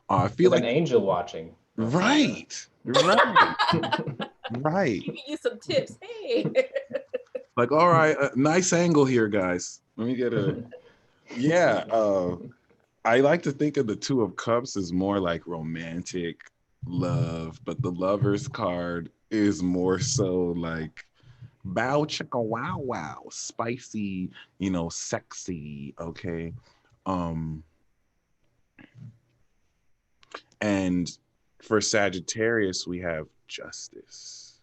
I feel with like an angel watching. Right. Right. Giving you some tips. Hey. Like, all right, nice angle here, guys. Let me get yeah. I like to think of the 2 of Cups as more like romantic love, but the Lovers card is more so like bow chicka wow wow, spicy, sexy. Okay. And for Sagittarius, we have Justice.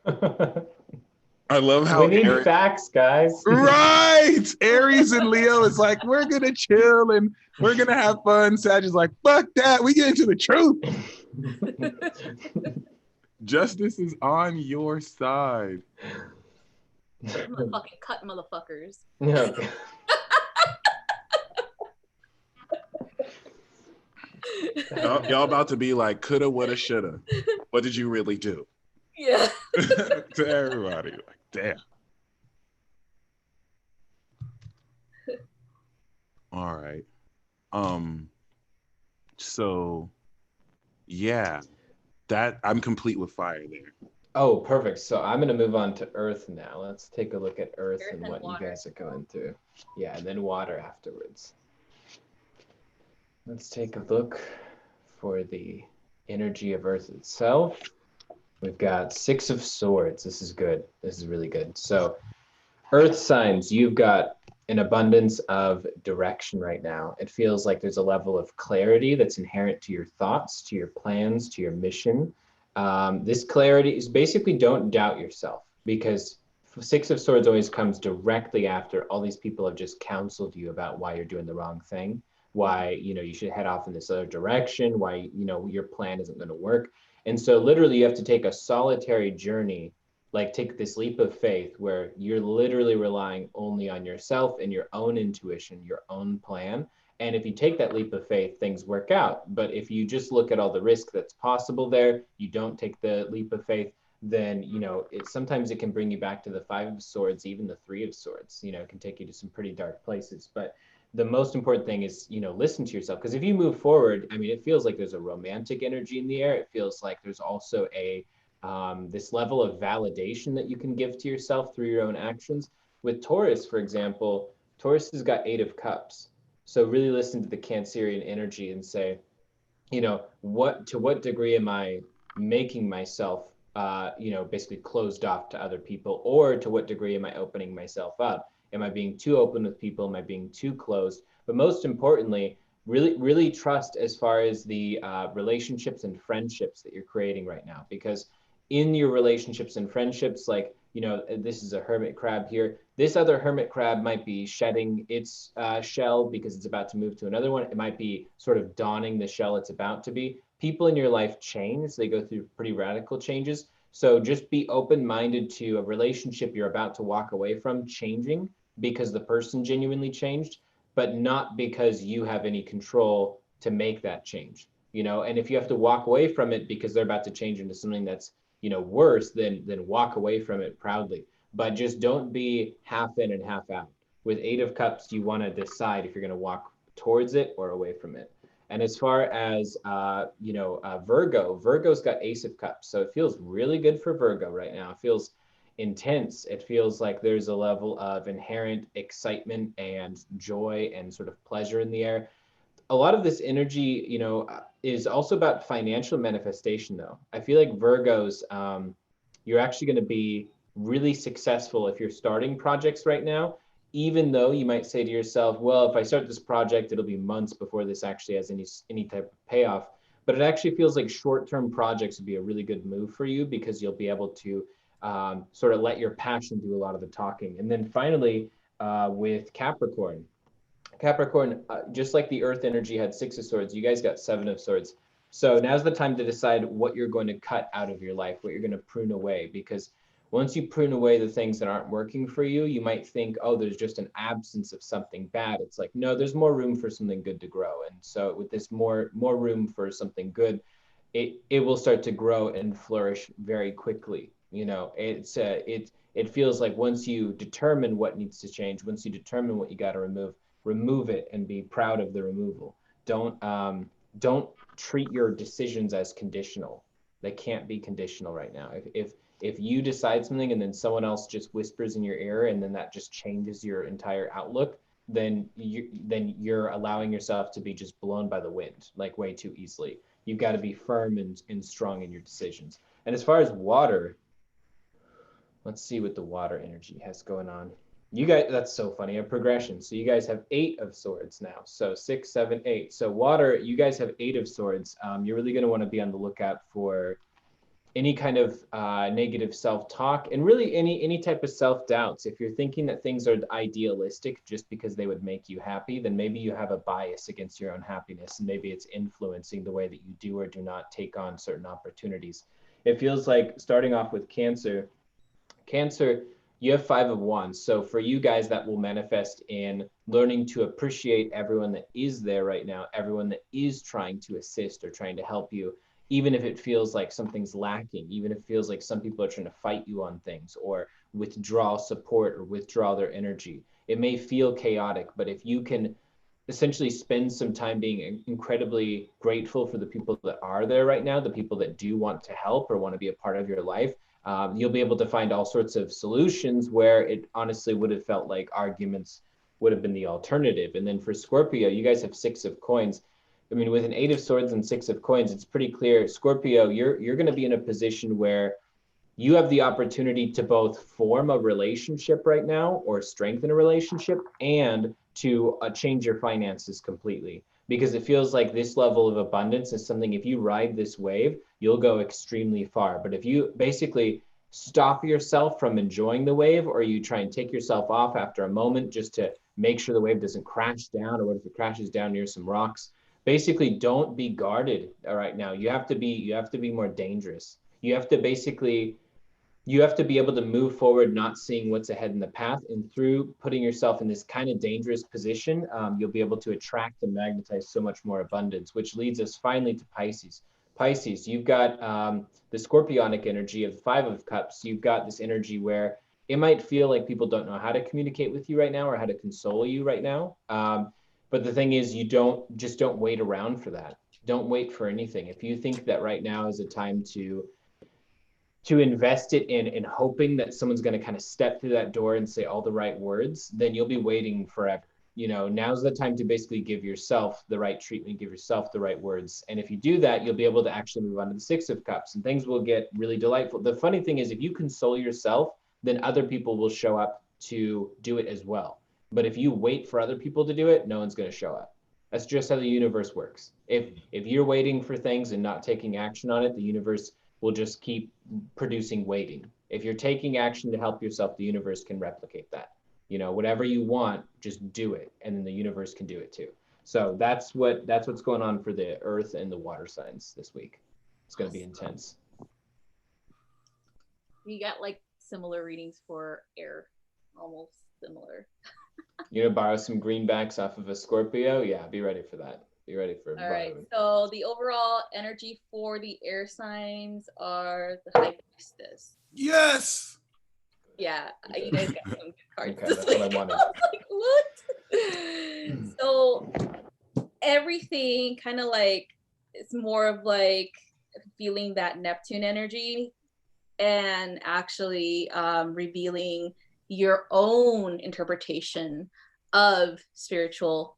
I love how we need facts, guys. Right. Aries and Leo is like, we're gonna chill and we're gonna have fun. Sag is like, fuck that. We get into the truth. Justice is on your side. I'm gonna fucking cut motherfuckers. No. Y'all about to be like, coulda, woulda, shoulda. What did you really do? Yeah. To everybody. Like, damn. All right. So yeah, that I'm complete with fire there. Oh, perfect. So I'm gonna move on to Earth now. Let's take a look at Earth and what water. You guys are going through. Yeah, and then water afterwards. Let's take a look for the energy of Earth itself. We've got 6 of Swords. This is good. This is really good. So Earth signs, you've got an abundance of direction right now. It feels like there's a level of clarity that's inherent to your thoughts, to your plans, to your mission. This clarity is basically don't doubt yourself, because Six of Swords always comes directly after all these people have just counseled you about why you're doing the wrong thing, why, you should head off in this other direction, why, your plan isn't going to work. And so literally you have to take a solitary journey, like take this leap of faith where you're literally relying only on yourself and your own intuition, your own plan. And if you take that leap of faith, things work out. But if you just look at all the risk that's possible there, you don't take the leap of faith, then, sometimes it can bring you back to the Five of Swords, even the Three of Swords. It can take you to some pretty dark places. But the most important thing is, listen to yourself. Because if you move forward, I mean, it feels like there's a romantic energy in the air. It feels like there's also this level of validation that you can give to yourself through your own actions. With Taurus, for example, Taurus has got Eight of Cups. So really listen to the Cancerian energy and say, to what degree am I making myself, basically closed off to other people, or to what degree am I opening myself up? Am I being too open with people? Am I being too closed? But most importantly, really, really trust as far as the relationships and friendships that you're creating right now, because in your relationships and friendships, like, this is a hermit crab here. This other hermit crab might be shedding its shell because it's about to move to another one. It might be sort of donning the shell it's about to be. People in your life change. They go through pretty radical changes. So just be open-minded to a relationship you're about to walk away from changing because the person genuinely changed, but not because you have any control to make that change. And if you have to walk away from it because they're about to change into something that's, worse, then walk away from it proudly. But just don't be half in and half out. With Eight of Cups, you want to decide if you're going to walk towards it or away from it. And as far as Virgo's got Ace of Cups, so it feels really good for Virgo right now. It feels intense. It feels like there's a level of inherent excitement and joy and sort of pleasure in the air. A lot of this energy, is also about financial manifestation, though. I feel like Virgos, you're actually going to be really successful if you're starting projects right now, even though you might say to yourself, well, if I start this project, it'll be months before this actually has any type of payoff. But it actually feels like short-term projects would be a really good move for you, because you'll be able to sort of let your passion do a lot of the talking. And then finally, with Capricorn, just like the Earth energy had Six of Swords, you guys got Seven of Swords. So now's the time to decide what you're going to cut out of your life, what you're going to prune away. Because once you prune away the things that aren't working for you, you might think, oh, there's just an absence of something bad. It's like, no, there's more room for something good to grow. And so with this more room for something good, it will start to grow and flourish very quickly. It feels like once you determine what needs to change, once you determine what you got to remove it and be proud of the removal. Don't treat your decisions as conditional. They can't be conditional right now. If you decide something and then someone else just whispers in your ear and then that just changes your entire outlook, then you're allowing yourself to be just blown by the wind, like, way too easily. You've got to be firm and strong in your decisions. And as far as water, let's see what the water energy has going on. You guys, that's so funny, a progression. So you guys have Eight of Swords now. So 6, 7, 8. So water, you guys have Eight of Swords. You're really going to want to be on the lookout for any kind of negative self-talk, and really any type of self-doubts. If you're thinking that things are idealistic just because they would make you happy, then maybe you have a bias against your own happiness, and maybe it's influencing the way that you do or do not take on certain opportunities. It feels like, starting off with Cancer, you have Five of Wands. So for you guys, that will manifest in learning to appreciate everyone that is there right now, everyone that is trying to assist or trying to help you, even if it feels like something's lacking, even if it feels like some people are trying to fight you on things or withdraw support or withdraw their energy. It may feel chaotic, but if you can essentially spend some time being incredibly grateful for the people that are there right now, the people that do want to help or want to be a part of your life, you'll be able to find all sorts of solutions where it honestly would have felt like arguments would have been the alternative. And then for Scorpio, you guys have Six of Coins. I mean, with an Eight of Swords and Six of Coins, it's pretty clear, Scorpio, you're going to be in a position where you have the opportunity to both form a relationship right now or strengthen a relationship, and to change your finances completely. because it feels like this level of abundance is something, if you ride this wave, you'll go extremely far. But if you basically stop yourself from enjoying the wave, or you try and take yourself off after a moment just to make sure the wave doesn't crash down, or what if it crashes down near some rocks? Basically, don't be guarded right now. You have to be more dangerous. You have to basically you have to be able to move forward, not seeing what's ahead in the path. And through putting yourself in this kind of dangerous position, you'll be able to attract and magnetize so much more abundance, which leads us finally to Pisces. Pisces, you've got the scorpionic energy of the Five of Cups. You've got this energy where it might feel like people don't know how to communicate with you right now or how to console you right now. But the thing is, you don't wait around for that. Don't wait for anything. If you think that right now is a time to invest it in hoping that someone's going to kind of step through that door and say all the right words, then you'll be waiting forever. Now's the time to basically give yourself the right treatment, give yourself the right words. And if you do that, you'll be able to actually move on to the Six of Cups, and things will get really delightful. The funny thing is, if you console yourself, then other people will show up to do it as well. But if you wait for other people to do it, no one's going to show up. That's just how the universe works. If you're waiting for things and not taking action on it, the universe will just keep producing waiting. If you're taking action to help yourself, the universe can replicate that. Whatever you want, just do it, and then the universe can do it too. So that's what's going on for the earth and the water signs this week. It's going to be intense. You got like similar readings for air, almost similar. You're gonna borrow some greenbacks off of a Scorpio? Yeah, be ready for that. Be ready for all right. So the overall energy for the air signs are the High Priestess. Yes. Yeah, you guys got some good cards. Okay, that's what I wanted. I was like, what? So everything kind of like, it's more of like feeling that Neptune energy and actually revealing your own interpretation of spiritual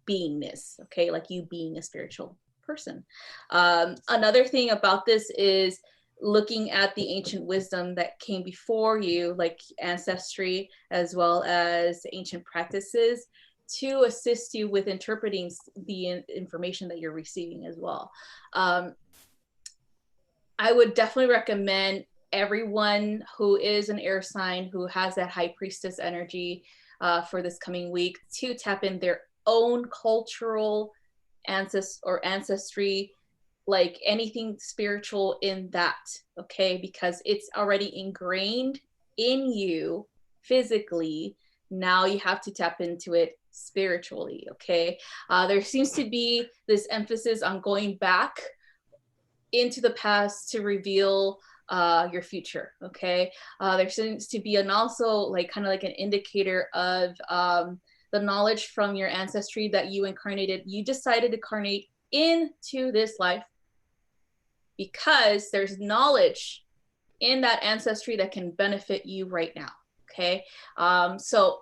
beingness, okay? Like you being a spiritual person. Another thing about this is looking at the ancient wisdom that came before you, like ancestry, as well as ancient practices, to assist you with interpreting the information that you're receiving as well. I would definitely recommend everyone who is an air sign who has that High Priestess energy for this coming week to tap in their own cultural ancestry, like anything spiritual in that, okay? Because it's already ingrained in you physically. Now you have to tap into it spiritually, okay? There seems to be this emphasis on going back into the past to reveal your future, okay? There seems to be also like kind of like an indicator of the knowledge from your ancestry that you decided to incarnate into this life because there's knowledge in that ancestry that can benefit you right now, okay? So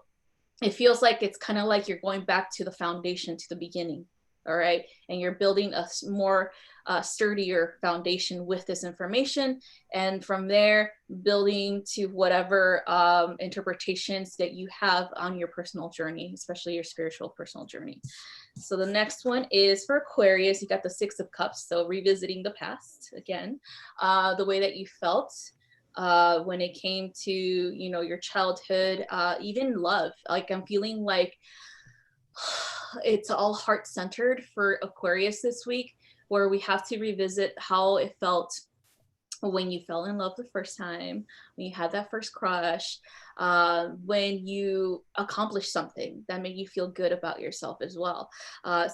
it feels like it's kind of like you're going back to the foundation, to the beginning, all right? And you're building a more sturdier foundation with this information. And from there, building to whatever interpretations that you have on your personal journey, especially your spiritual personal journey. So the next one is for Aquarius. You got the Six of Cups. So revisiting the past again, the way that you felt when it came to, your childhood, even love. Like I'm feeling like it's all heart-centered for Aquarius this week, where we have to revisit how it felt when you fell in love the first time, when you had that first crush, when you accomplished something that made you feel good about yourself as well.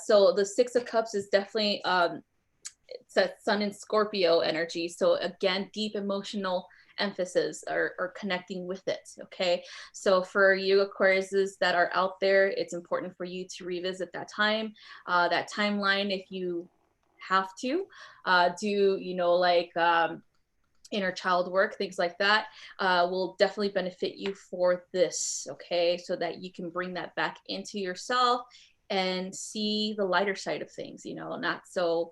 So the Six of Cups is definitely it's that Sun and Scorpio energy. So again, deep emotional emphasis or connecting with it, okay? So for you Aquariuses that are out there, it's important for you to revisit that time, that timeline, if you have to do inner child work, things like that, will definitely benefit you for this, okay? So that you can bring that back into yourself and see the lighter side of things, not so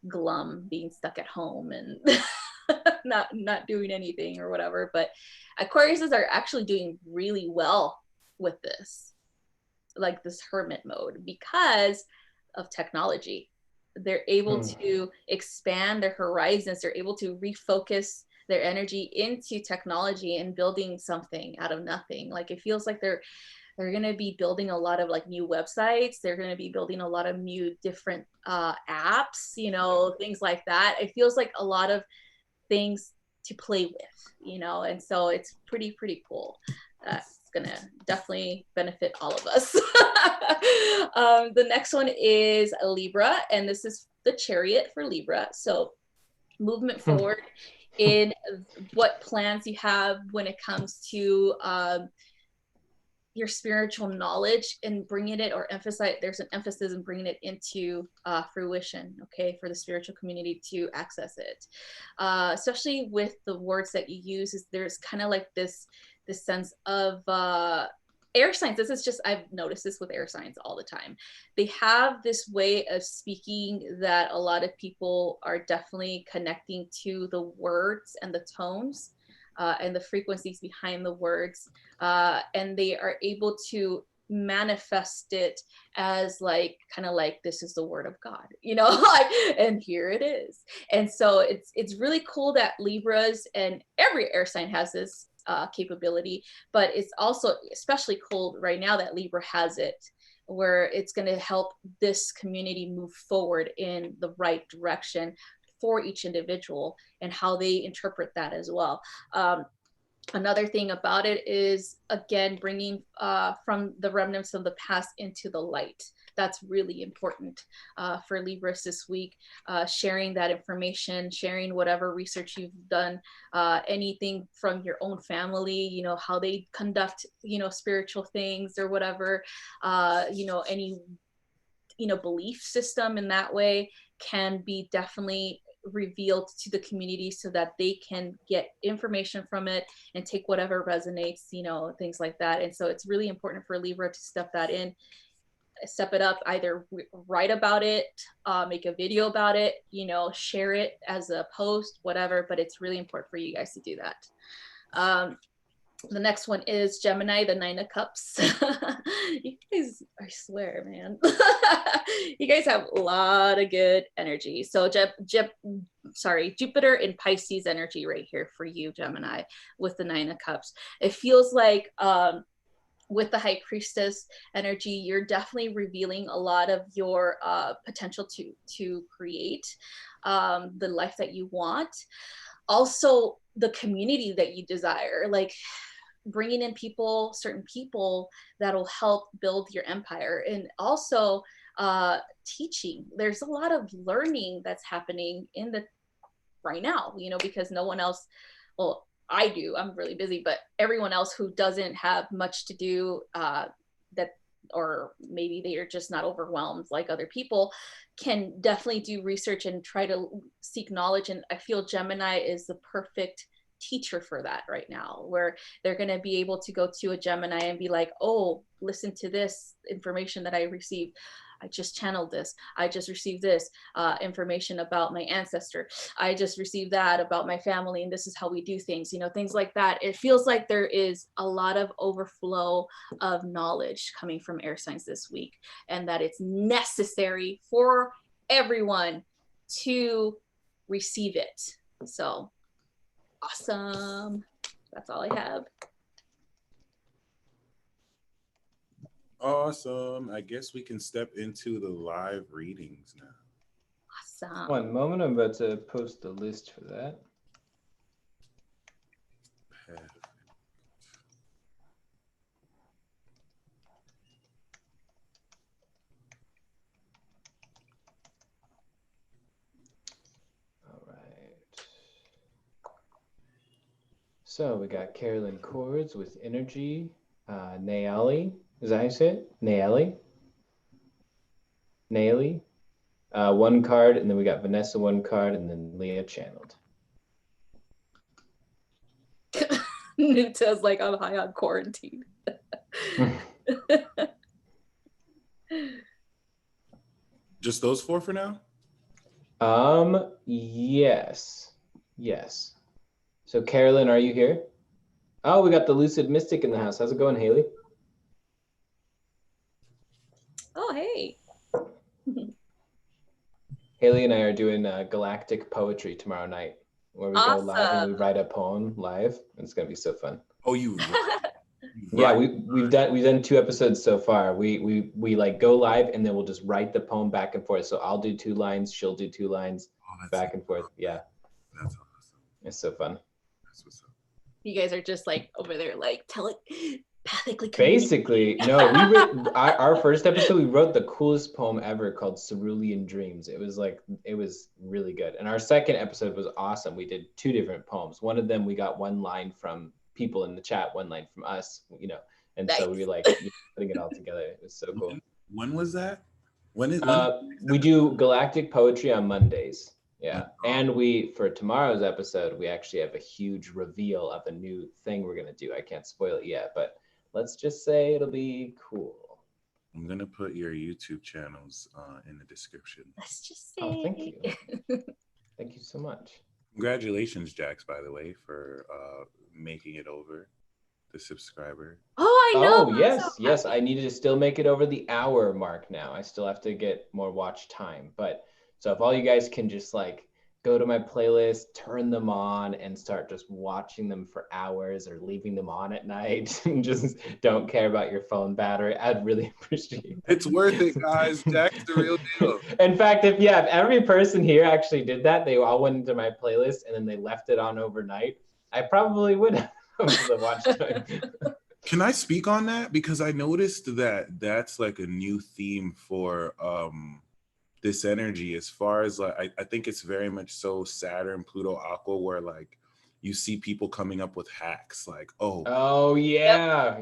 glum, being stuck at home and not doing anything or whatever. But Aquariuses are actually doing really well with this, like this hermit mode, because of technology. They're able to expand their horizons. They're able to refocus their energy into technology and building something out of nothing. Like it feels like they're going to be building a lot of like new websites. They're going to be building a lot of new different apps, you know, things like that. It feels like a lot of things to play with, you know, and so it's pretty cool. That's gonna definitely benefit all of us. The next one is Libra, and this is the Chariot for Libra. So movement forward in what plans you have when it comes to your spiritual knowledge and bringing it, or emphasize, there's an emphasis in bringing it into fruition, okay, for the spiritual community to access it. Especially with the words that you use, is there's kind of like this sense of air signs. This is just, I've noticed this with air signs all the time. They have this way of speaking that a lot of people are definitely connecting to the words and the tones and the frequencies behind the words, and they are able to manifest it as like kind of like, this is the word of God, you know, like, and here it is. And so it's really cool that Libras, and every air sign has this capability, but it's also especially cool right now that Libra has it, where it's going to help this community move forward in the right direction for each individual and how they interpret that as well. Another thing about it is, again, bringing from the remnants of the past into the light. That's really important for Libras this week. Sharing that information, sharing whatever research you've done, anything from your own family, you know, how they conduct, you know, spiritual things or whatever, you know, any, you know, belief system in that way can be definitely revealed to the community so that they can get information from it and take whatever resonates, you know, things like that. And so it's really important for Libra to step that in, step it up, either write about it, make a video about it, you know, share it as a post, whatever, but it's really important for you guys to do that. The next one is Gemini, the Nine of Cups. You guys, I swear, man, you guys have a lot of good energy. So Jupiter in Pisces energy right here for you, Gemini, with the Nine of Cups. It feels like with the High Priestess energy, you're definitely revealing a lot of your potential to create the life that you want. Also, the community that you desire, like bringing in people, certain people that'll help build your empire. And also teaching. There's a lot of learning that's happening in the right now, you know, because no one else, well, I do, I'm really busy, but everyone else who doesn't have much to do, that, or maybe they are just not overwhelmed like other people, can definitely do research and try to seek knowledge. And I feel Gemini is the perfect teacher for that right now, where they're going to be able to go to a Gemini and be like, oh, listen to this information that I received. I just channeled this. I just received this information about my ancestor. I just received that about my family, and this is how we do things, you know, things like that. It feels like there is a lot of overflow of knowledge coming from air signs this week, and that it's necessary for everyone to receive it. So awesome. That's all I have. Awesome. I guess we can step into the live readings now. Awesome. One moment, I'm about to post the list for that. Perfect. All right. So we got Carolyn Cords with Energy, Nayali. Is that how you say it? Nayali? Nayali? One card, and then we got Vanessa one card, and then Leah channeled. Nuta's like, I'm high on quarantine. Just those four for now? Yes. Yes. So Carolyn, are you here? Oh, we got the Lucid Mystic in the house. How's it going, Haley? Oh, hey. Haley and I are doing galactic poetry tomorrow night, where we go live and we write a poem live. It's gonna be so fun. Oh, you Yeah, we've done 2 episodes so far. We like go live and then we'll just write the poem back and forth. So I'll do 2 lines, she'll do 2 lines, back and forth. Yeah, that's awesome. it's so fun. That's what's up. You guys are just like over there, like telepathically. Basically, no, we wrote our first episode. We wrote the coolest poem ever called Cerulean Dreams. It was really good. And our second episode was awesome. We did 2 different poems. One of them we got 1 line from people in the chat, 1 line from us, and nice. So we were like putting it all together. It was so cool. When was that? When we do galactic poetry on Mondays. Yeah. And for tomorrow's episode, we actually have a huge reveal of a new thing we're gonna do. I can't spoil it yet, but let's just say it'll be cool. I'm gonna put your YouTube channels in the description. Let's just say. Oh, thank you. Thank you so much. Congratulations, Jax, by the way, for making it over the subscriber. Oh, I know. Oh, yes. I needed to still make it over the hour mark now. I still have to get more watch time. But so if all you guys can just like go to my playlist, turn them on, and start just watching them for hours or leaving them on at night and just don't care about your phone battery, I'd really appreciate it. It's worth it, guys. Jack's the real deal. In fact, if every person here actually did that, they all went into my playlist and then they left it on overnight, I probably would have the watch time. Can I speak on that? Because I noticed that that's like a new theme for this energy, as far as like I think it's very much so Saturn, Pluto, Aqua, where like you see people coming up with hacks like, oh yeah,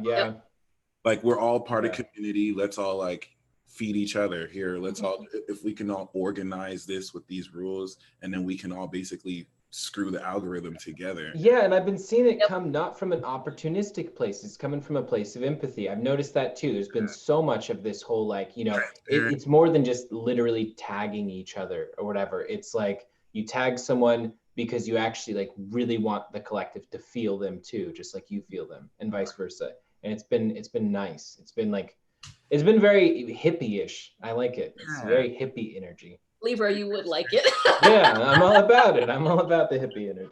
like we're all part of community, let's all like feed each other here, let's all, if we can all organize this with these rules, and then we can all basically screw the algorithm together. Yeah, and I've been seeing it come not from an opportunistic place, it's coming from a place of empathy. I've noticed that too. There's been so much of this whole like, it's more than just literally tagging each other or whatever. It's like you tag someone because you actually like really want the collective to feel them too, just like you feel them, and vice versa. And it's been nice. It's been very hippie-ish. I like it. It's very hippie energy. Libra, you would like it. Yeah, I'm all about it. I'm all about the hippie energy.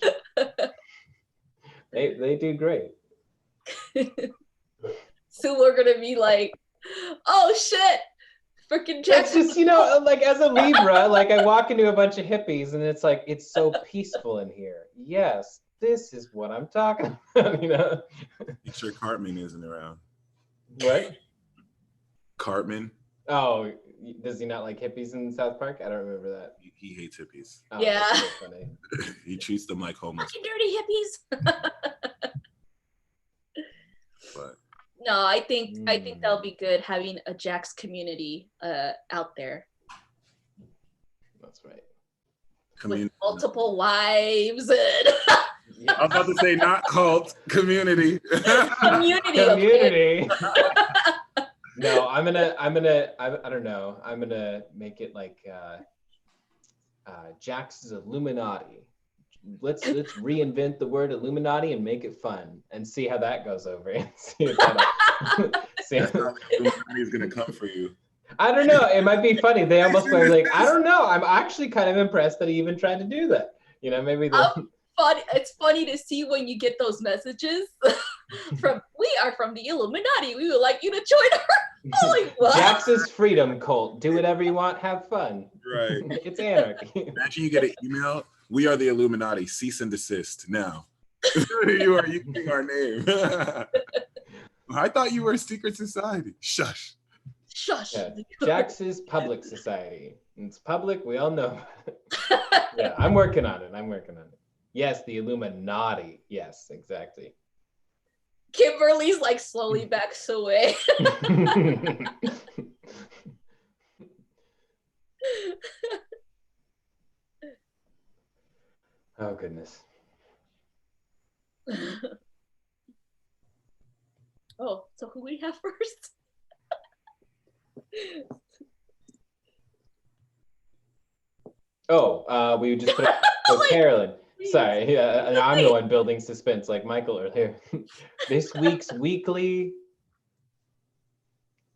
They do great. So we're gonna be like, oh shit, freaking Jack. It's just, like as a Libra, like I walk into a bunch of hippies and it's like, it's so peaceful in here. Yes, this is what I'm talking about, Make sure Cartman isn't around. What? Cartman? Oh, does he not like hippies in South Park? I don't remember that. He hates hippies. Oh, yeah. That's so funny. He treats them like homeless. Fucking dirty hippies. But no, I think that'll be good, having a Jax community out there. That's right. With multiple wives and I was about to say not cult, community. Community. No, I don't know. I'm gonna make it like Jax's Illuminati. Let's reinvent the word Illuminati and make it fun and see how that goes over. And see if Illuminati is gonna come for you. I don't know. It might be funny. They almost were like, I don't know. I'm actually kind of impressed that he even tried to do that. Maybe it's funny to see when you get those messages from, we are from the Illuminati. We would like you to join our like, what? Jax's freedom cult. Do whatever you want. Have fun. Right. It's anarchy. Imagine you get an email. We are the Illuminati. Cease and desist now. You are using our name. I thought you were a secret society. Shush. Shush. Yeah. Jax's public society. It's public. We all know. Yeah, I'm working on it. Yes, the Illuminati. Yes, exactly. Kimberly's like slowly backs away. Oh, goodness. Oh, so who we have first? We would just put Carolyn. Sorry, yeah, I'm the one building suspense like Michael earlier. This week's weekly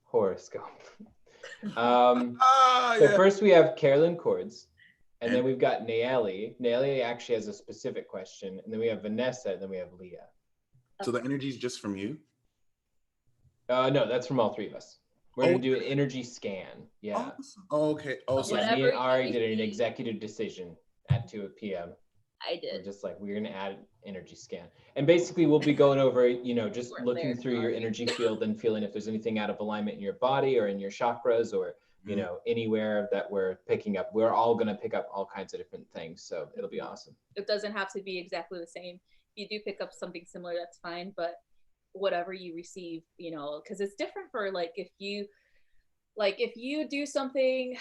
horoscope. So first we have Carolyn Cords. And then we've got Nayeli. Nayeli actually has a specific question. And then we have Vanessa, and then we have Leah. So the energy is just from you? No, that's from all three of us. We're going to do an energy scan. Yeah. Oh, okay. Oh, so me and Ari did an executive decision at 2 p.m. I did. We're just like, we're going to add energy scan. And basically we'll be going over, you know, just looking through your energy field and feeling if there's anything out of alignment in your body or in your chakras or, you know, anywhere that we're picking up. We're all going to pick up all kinds of different things. So it'll be awesome. It doesn't have to be exactly the same. If you do pick up something similar, that's fine. But whatever you receive, you know, because it's different for like if you do something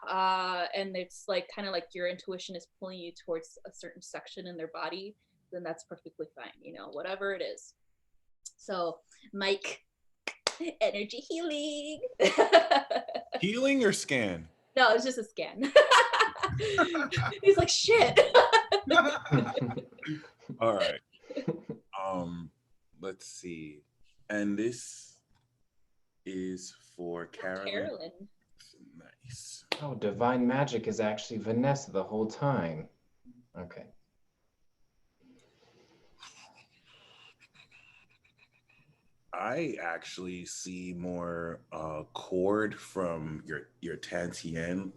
and it's like kind of like your intuition is pulling you towards a certain section in their body, then that's perfectly fine, you know, whatever it is. So Mike, energy healing. Healing or scan? No, it's just a scan. He's like, shit. All right. Let's see. And this is for Carolyn. Nice. Oh, divine magic is actually Vanessa the whole time. Okay. I actually see more cord from your Tantien,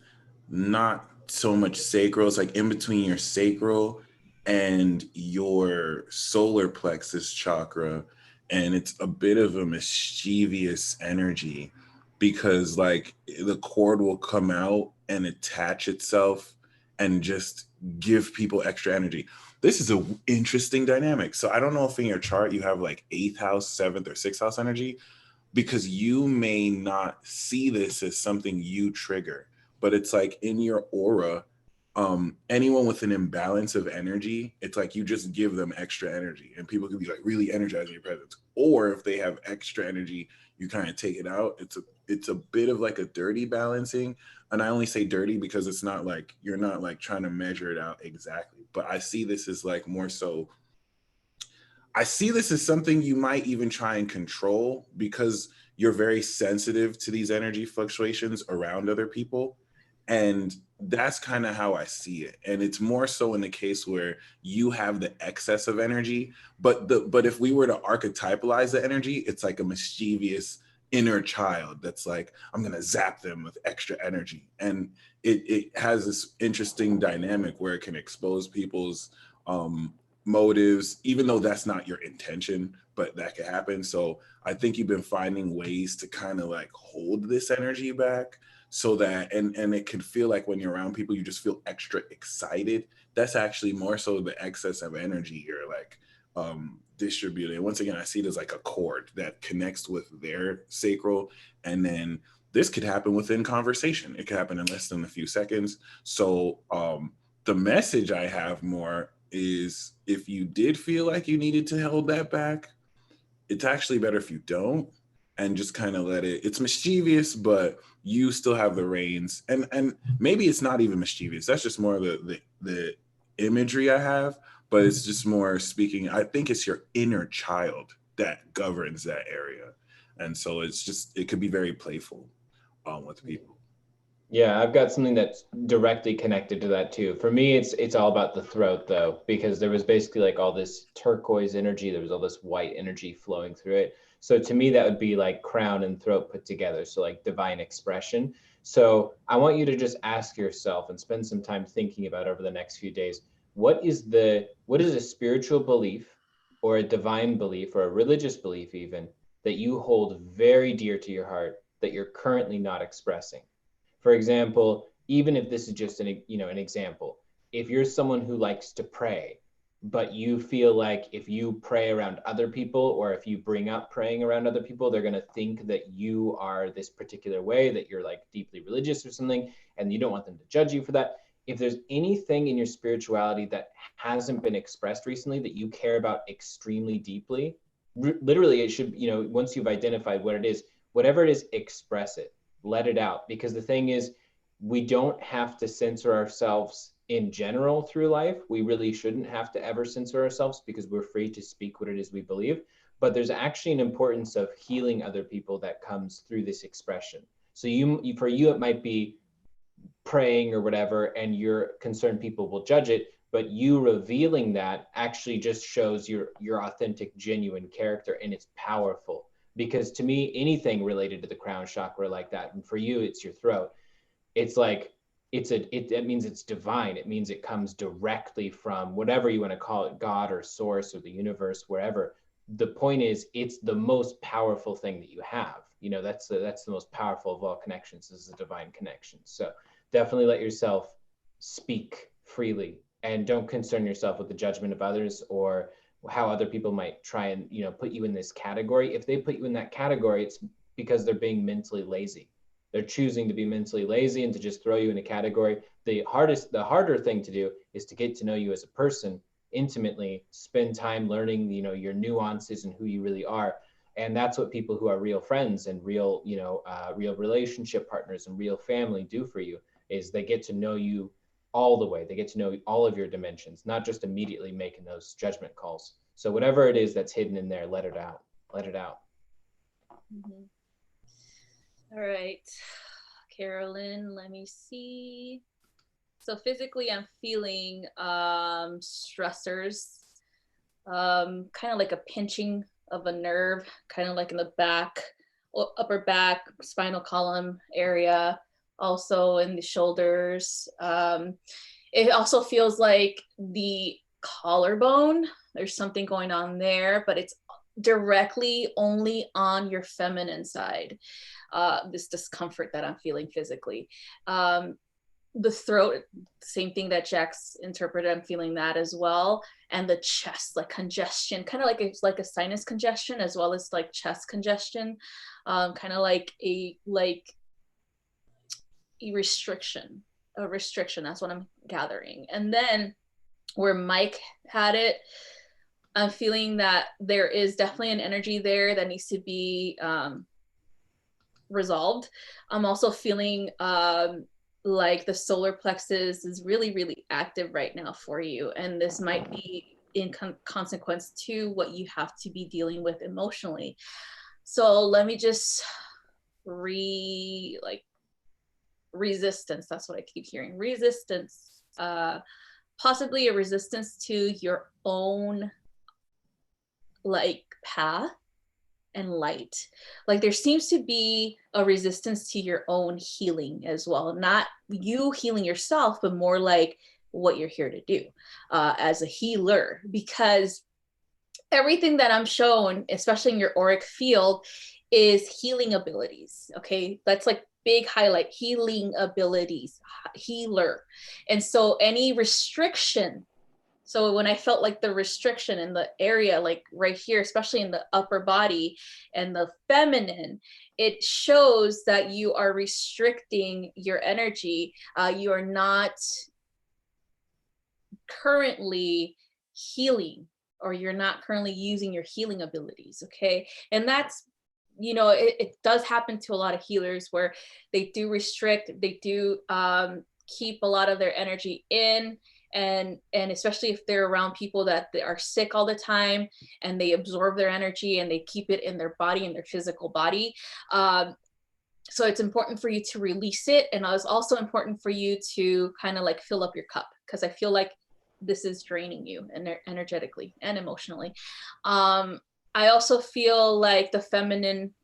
not so much sacral. It's like in between your sacral and your solar plexus chakra, and it's a bit of a mischievous energy because like the cord will come out and attach itself and just give people extra energy. This is an interesting dynamic. So I don't know if in your chart you have like 8th house, 7th, or 6th house energy, because you may not see this as something you trigger, but it's like in your aura, anyone with an imbalance of energy, it's like you just give them extra energy and people can be like really energized in your presence. Or if they have extra energy, you kind of take it out. It's a bit of like a dirty balancing. And I only say dirty because it's not like, you're not like trying to measure it out exactly. But I see this as like more so, I see this as something you might even try and control because you're very sensitive to these energy fluctuations around other people. And that's kind of how I see it. And it's more so in the case where you have the excess of energy, but if we were to archetypalize the energy, it's like a mischievous inner child that's like, I'm gonna zap them with extra energy. And it has this interesting dynamic where it can expose people's motives, even though that's not your intention, but that could happen. So I think you've been finding ways to kind of like hold this energy back so that, and it can feel like when you're around people, you just feel extra excited. That's actually more so the excess of energy you're like distributing. Once again, I see it as like a cord that connects with their sacral. And then this could happen within conversation. It could happen in less than a few seconds. So the message I have more is if you did feel like you needed to hold that back, it's actually better if you don't and just kind of let it, it's mischievous, but you still have the reins. And maybe it's not even mischievous. That's just more of the imagery I have, but it's just more speaking. I think it's your inner child that governs that area. And so it's just, it could be very playful with people. Yeah, I've got something that's directly connected to that too. For me, it's all about the throat though, because there was basically like all this turquoise energy, there was all this white energy flowing through it. So to me, that would be like crown and throat put together. So like divine expression. So I want you to just ask yourself and spend some time thinking about over the next few days, what is a spiritual belief or a divine belief or a religious belief even that you hold very dear to your heart that you're currently not expressing? For example, even if this is just an example, if you're someone who likes to pray, but you feel like if you pray around other people or if you bring up praying around other people, they're going to think that you are this particular way, that you're like deeply religious or something, and you don't want them to judge you for that. If there's anything in your spirituality that hasn't been expressed recently that you care about extremely deeply, literally it should, once you've identified what it is, whatever it is, express it. Let it out, because the thing is, we don't have to censor ourselves in general through life. We really shouldn't have to ever censor ourselves because we're free to speak what it is we believe. But there's actually an importance of healing other people that comes through this expression. So for you, it might be praying or whatever, and you're concerned people will judge it, but you revealing that actually just shows your authentic, genuine character, and it's powerful. Because to me, anything related to the crown chakra like that, and for you, it's your throat. It's like it means it's divine. It means it comes directly from whatever you want to call it, God or source or the universe, wherever. The point is, it's the most powerful thing that you have. You know, that's the most powerful of all connections, is a divine connection. So definitely let yourself speak freely, and don't concern yourself with the judgment of others or how other people might try and, you know, put you in this category. If they put you in that category, it's because they're being mentally lazy. They're choosing to be mentally lazy and to just throw you in a category. The harder thing to do is to get to know you as a person intimately, spend time learning, you know, your nuances and who you really are. And that's what people who are real friends and real, you know, real relationship partners and real family do for you, is they get to know you all the way. They get to know all of your dimensions, not just immediately making those judgment calls. So whatever it is that's hidden in there, let it out. Let it out. Mm-hmm. All right, Carolyn, let me see. So physically, I'm feeling stressors, kind of like a pinching of a nerve, kind of like in the back, upper back, spinal column area, also in the shoulders. It also feels like the collarbone, there's something going on there, but it's directly only on your feminine side. This discomfort that I'm feeling physically. The throat, same thing that Jack's interpreted, I'm feeling that as well. And the chest, like congestion, kind of like it's like a sinus congestion as well as like chest congestion, kind of like a restriction, a restriction. That's what I'm gathering. And then where Mike had it, I'm feeling that there is definitely an energy there that needs to be resolved. I'm also feeling like the solar plexus is really, really active right now for you. And this might be in consequence to what you have to be dealing with emotionally. So let me just resistance. That's what I keep hearing. Resistance, possibly a resistance to your own like path and light. Like there seems to be a resistance to your own healing as well. Not you healing yourself, but more like what you're here to do as a healer, because everything that I'm shown, especially in your auric field, is healing abilities. Okay, that's like big highlight, healing abilities, healer. And so any restriction, so when I felt like the restriction in the area, like right here, especially in the upper body and the feminine, it shows that you are restricting your energy. You are not currently healing, or you're not currently using your healing abilities. Okay. And that's, you know, it does happen to a lot of healers where they do restrict, they do keep a lot of their energy in. And especially if they're around people that are sick all the time, and they absorb their energy and they keep it in their body, in their physical body. So it's important for you to release it. And it's also important for you to kind of like fill up your cup, because I feel like this is draining you energetically and emotionally. I also feel like the feminine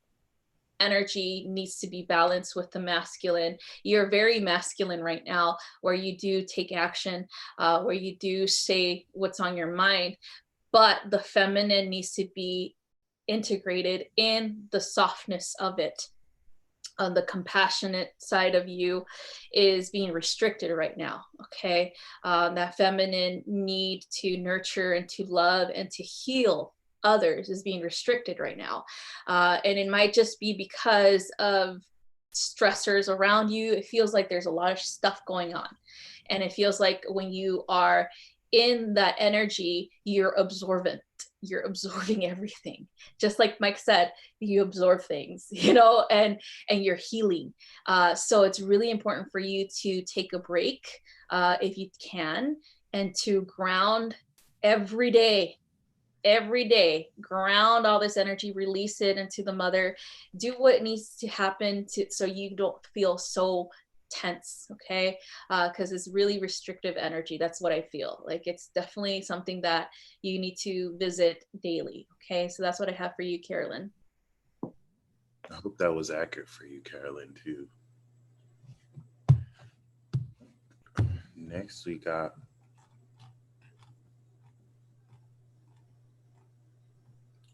energy needs to be balanced with the masculine. You're very masculine right now, where you do take action, where you do say what's on your mind, but the feminine needs to be integrated in the softness of it. The compassionate side of you is being restricted right now. Okay. That feminine need to nurture and to love and to heal others is being restricted right now. And it might just be because of stressors around you. It feels like there's a lot of stuff going on. And it feels like when you are in that energy, you're absorbent. You're absorbing everything. Just like Mike said, you absorb things, you know, and you're healing. So it's really important for you to take a break if you can, and to ground every day, ground all this energy, release it into the mother, do what needs to happen so you don't feel so tense, okay? Because it's really restrictive energy. That's what I feel. Like it's definitely something that you need to visit daily, okay? So that's what I have for you, Carolyn. I hope that was accurate for you, Carolyn, too. Next, we got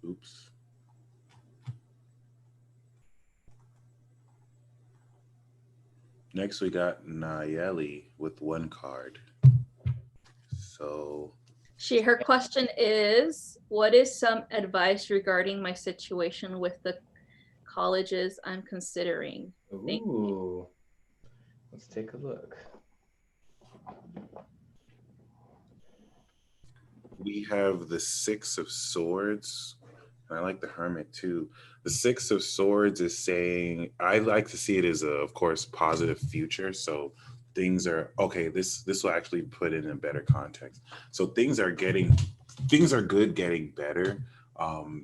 oops. Next, we got Nayeli with one card. So, Her question is, what is some advice regarding my situation with the colleges I'm considering? Ooh. Let's take a look. we have the Six of Swords. And I like the Hermit too. The Six of Swords is saying, I like to see it as a, of course, positive future. So things are okay. This will actually put it in a better context. So things are good, getting better.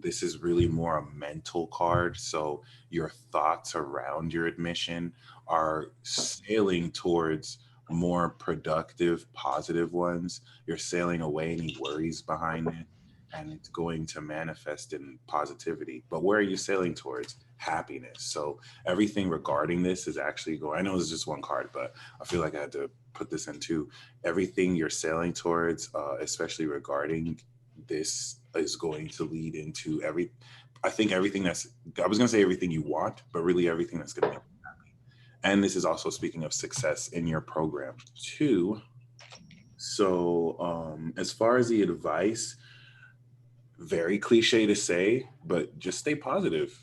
This is really more a mental card. So your thoughts around your admission are sailing towards more productive, positive ones. You're sailing away any worries behind it, and it's going to manifest in positivity. But where are you sailing towards? Happiness. So everything regarding this is actually going, I know it's just one card, but I feel like I had to put this in too. Everything you're sailing towards, especially regarding this, is going to lead into I think everything I was going to say everything you want, but really everything that's going to make you happy. And this is also speaking of success in your program too. So as far as the advice, very cliche to say, but just stay positive.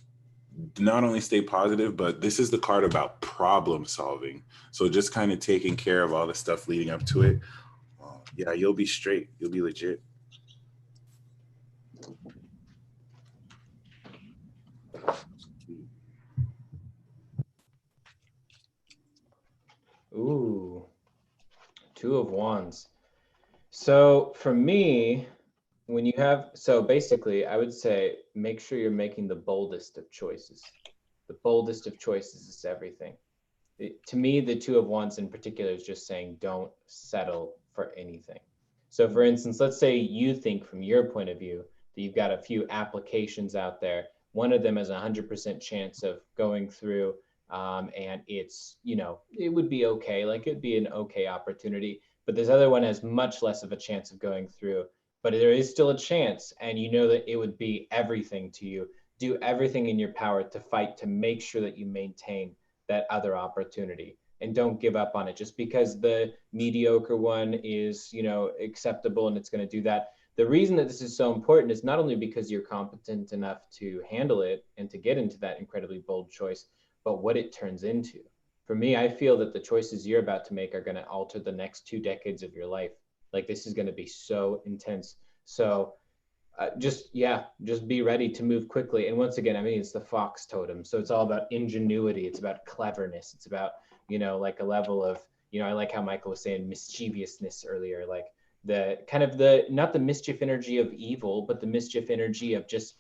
Not only stay positive, but this is the card about problem solving. So just kind of taking care of all the stuff leading up to it. Yeah, you'll be straight. You'll be legit. Ooh, Two of Wands. So for me, when you have, so basically, I would say make sure you're making the boldest of choices. The boldest of choices is everything. To me, the Two of Wands in particular is just saying don't settle for anything. So for instance, let's say you think from your point of view that you've got a few applications out there. One of them has a 100% chance of going through, and it's, it would be okay. Like it'd be an okay opportunity. But this other one has much less of a chance of going through. But there is still a chance, and you know that it would be everything to you. Do everything in your power to fight to make sure that you maintain that other opportunity, and don't give up on it just because the mediocre one is acceptable and it's going to do that. The reason that this is so important is not only because you're competent enough to handle it and to get into that incredibly bold choice, but what it turns into. For me, I feel that the choices you're about to make are going to alter the next 2 decades of your life. Like this is going to be so intense. So just be ready to move quickly. And once again, I mean, it's the fox totem, so it's all about ingenuity, it's about cleverness, it's about like a level of, I like how Michael was saying mischievousness earlier, like the kind of the, not the mischief energy of evil, but the mischief energy of just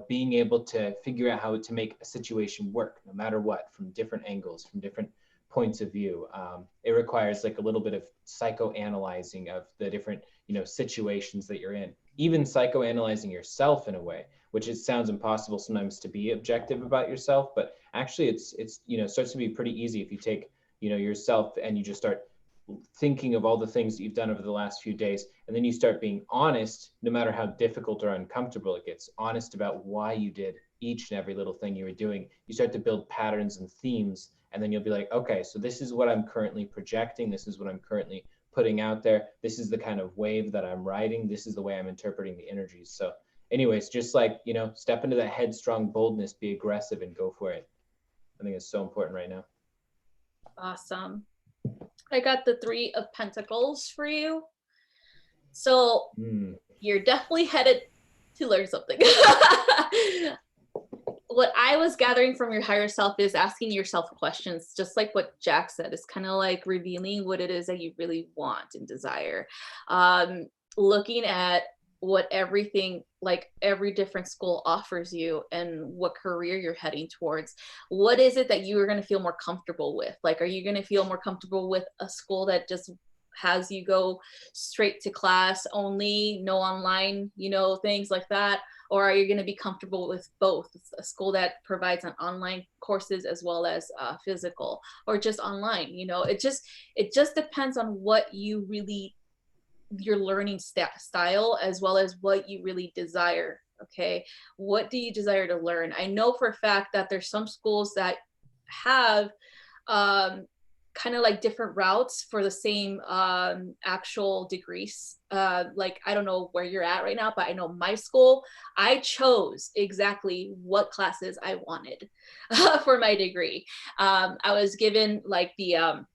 being able to figure out how to make a situation work no matter what, from different angles, from different points of view. It requires like a little bit of psychoanalyzing of the different situations that you're in, even psychoanalyzing yourself in a way, which it sounds impossible sometimes to be objective about yourself, but actually it's starts to be pretty easy if you take yourself and you just start thinking of all the things that you've done over the last few days, and then you start being honest, no matter how difficult or uncomfortable it gets, honest about why you did each and every little thing you were doing. You start to build patterns and themes, and then you'll be like, okay, so this is what I'm currently projecting, this is what I'm currently putting out there, this is the kind of wave that I'm riding, this is the way I'm interpreting the energies. So anyways, just like step into that headstrong boldness, be aggressive, and go for it. I think it's so important right now. Awesome. I got the Three of Pentacles for you. So you're definitely headed to learn something. What I was gathering from your higher self is asking yourself questions, just like what Jack said. It's kind of like revealing what it is that you really want and desire. Looking at what everything like every different school offers you and what career you're heading towards. What is it that you are going to feel more comfortable with? Like, are you going to feel more comfortable with a school that just has you go straight to class only, no online, you know, things like that? Or are you going to be comfortable with both, a school that provides an online courses as well as physical, or just online? You know, it just depends on what you really, your learning style, as well as what you really desire. Okay, what do you desire to learn? I know for a fact that there's some schools that have kind of like different routes for the same actual degrees. Like, I don't know where you're at right now, but I know my school, I chose exactly what classes I wanted for my degree. I was given like the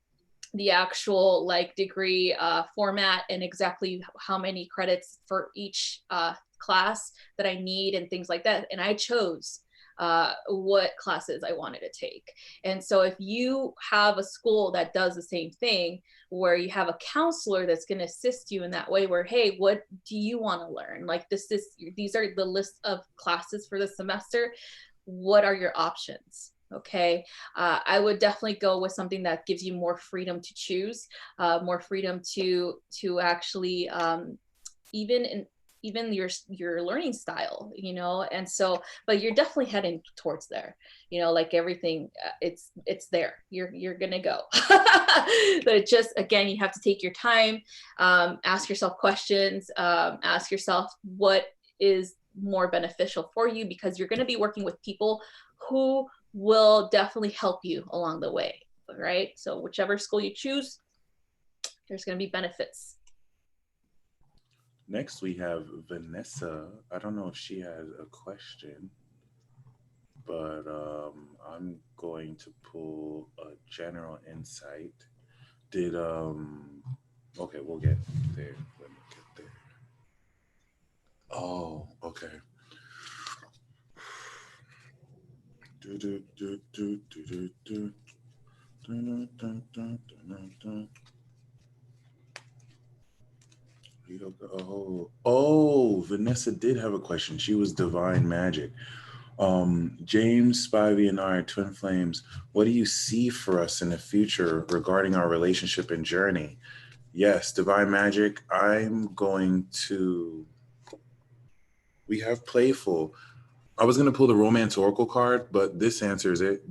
actual like degree format and exactly how many credits for each class that I need and things like that. And I chose what classes I wanted to take. And so if you have a school that does the same thing, where you have a counselor that's going to assist you in that way, where, hey, what do you want to learn? Like, these are the list of classes for the semester. What are your options? Okay, I would definitely go with something that gives you more freedom to choose, more freedom to actually even your learning style, you know. And so, but you're definitely heading towards there, you know, like everything, it's there. You're gonna go. But it just, again, you have to take your time, ask yourself questions, ask yourself what is more beneficial for you, because you're going to be working with people who will definitely help you along the way, right? So whichever school you choose, there's going to be benefits. Next, we have Vanessa. I don't know if she has a question, but I'm going to pull a general insight. Did Okay, we'll get there. Let me get there. Oh, okay. Do, do, do, do, do, do, do. Dun, dun, dun, dun, dun, dun. Oh, Vanessa did have a question. She was Divine Magic. James, Spivey, and I are twin flames. What do you see for us in the future regarding our relationship and journey? Yes, Divine Magic. We have playful. I was gonna pull the Romance Oracle card, but this answers it.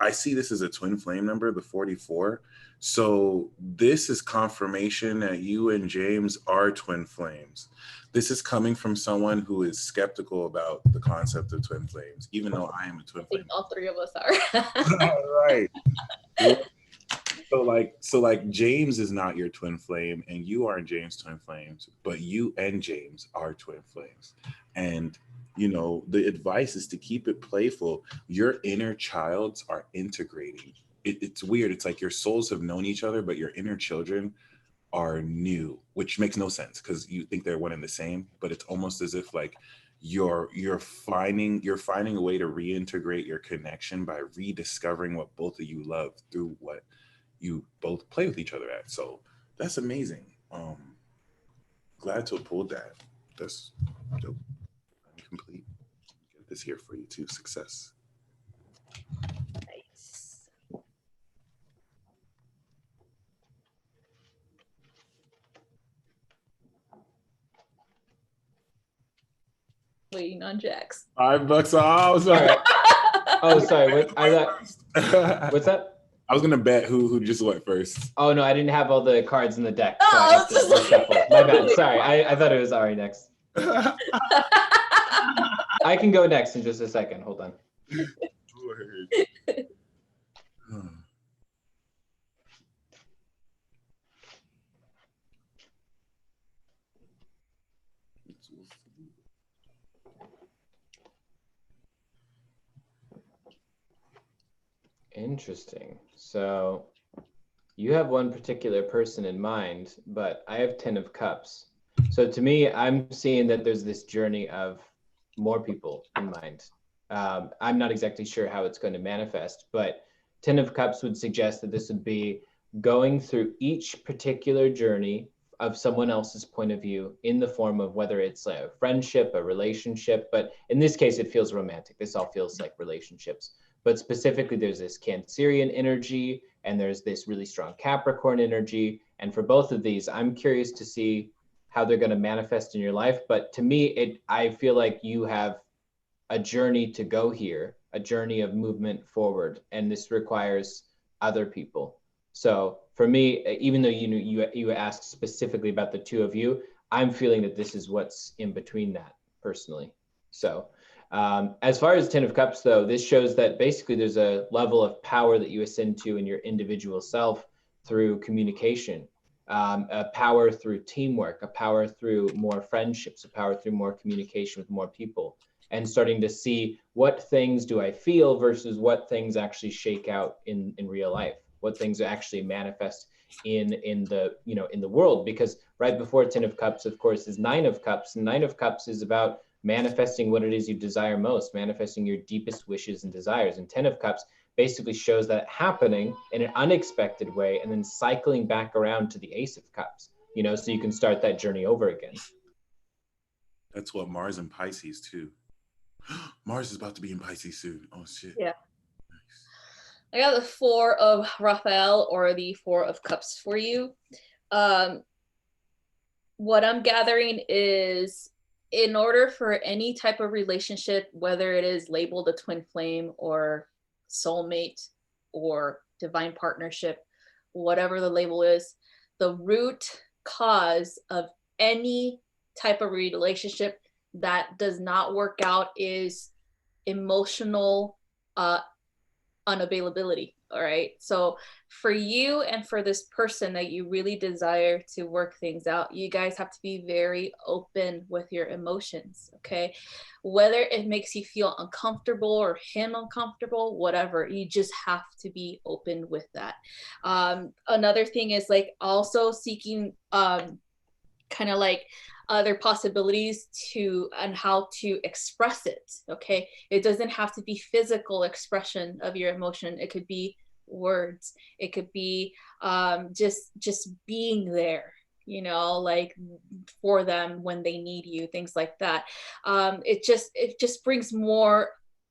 I see this as a twin flame number, the 44. So this is confirmation that you and James are twin flames. This is coming from someone who is skeptical about the concept of twin flames, even though I am a twin I think flame. all three of us are. Right. So like James is not your twin flame, and you aren't James' twin flames, but you and James are twin flames. And you know, the advice is to keep it playful. Your inner childs are integrating. It's weird. It's like your souls have known each other, but your inner children are new, which makes no sense because you think they're one and the same. But it's almost as if like you're finding a way to reintegrate your connection by rediscovering what both of you love through what you both play with each other at. So that's amazing. Glad to have pulled that. That's dope. I'm complete. Get this here for you too. Success. Nice. Waiting on Jax. $5. Oh, sorry. Oh, sorry. What I thought. What's that? I was gonna bet who just went first. Oh no, I didn't have all the cards in the deck, so I have to reshuffle. My bad. Sorry, I thought it was Ari next. I can go next in just a second. Hold on. Interesting. So you have one particular person in mind, but I have 10 of cups. So to me, I'm seeing that there's this journey of more people in mind. I'm not exactly sure how it's going to manifest, but 10 of cups would suggest that this would be going through each particular journey of someone else's point of view in the form of whether it's a friendship, a relationship, but in this case, it feels romantic. This all feels like relationships. But specifically, there's this Cancerian energy and there's this really strong Capricorn energy. And for both of these, I'm curious to see how they're going to manifest in your life. But to me, I feel like you have a journey to go here, a journey of movement forward. And this requires other people. So for me, even though you asked specifically about the two of you, I'm feeling that this is what's in between that personally. So as far as 10 of Cups, though, this shows that basically there's a level of power that you ascend to in your individual self through communication, a power through teamwork, a power through more friendships, a power through more communication with more people, and starting to see what things do I feel versus what things actually shake out in real life, what things actually manifest in the world. Because right before 10 of Cups, of course, is 9 of Cups, and 9 of Cups is about manifesting what it is you desire most, manifesting your deepest wishes and desires. And 10 of Cups basically shows that happening in an unexpected way and then cycling back around to the Ace of Cups, so you can start that journey over again. That's what Mars and Pisces too. Mars is about to be in Pisces soon. Oh shit. Yeah. Nice. I got the 4 of Raphael, or the 4 of Cups for you. What I'm gathering is, in order for any type of relationship, whether it is labeled a twin flame or soulmate or divine partnership, whatever the label is, the root cause of any type of relationship that does not work out is emotional unavailability. All right. So for you and for this person that you really desire to work things out, you guys have to be very open with your emotions. Okay. Whether it makes you feel uncomfortable or him uncomfortable, whatever, you just have to be open with that. Another thing is like also seeking kind of like other possibilities and how to express it. Okay. It doesn't have to be physical expression of your emotion. It could be words. It could be just being there, like for them when they need you, things like that. It just brings more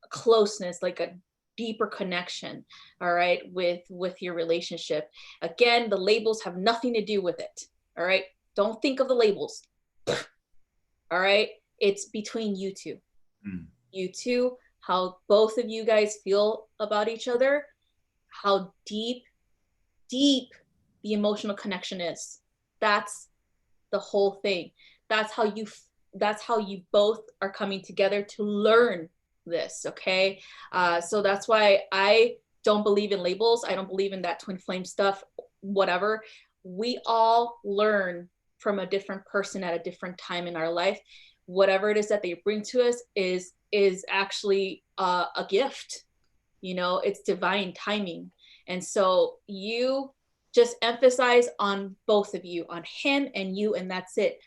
closeness, like a deeper connection, all right, with your relationship. Again, the labels have nothing to do with it. All right. Don't think of the labels. All right. It's between you two. You two, how both of you guys feel about each other, how deep the emotional connection is. That's the whole thing. That's how you both are coming together to learn this. Okay. So that's why I don't believe in labels. I don't believe in that twin flame stuff, whatever. We all learn from a different person at a different time in our life. Whatever it is that they bring to us is actually a gift. It's divine timing. And so you just emphasize on both of you, on him and you, and that's it.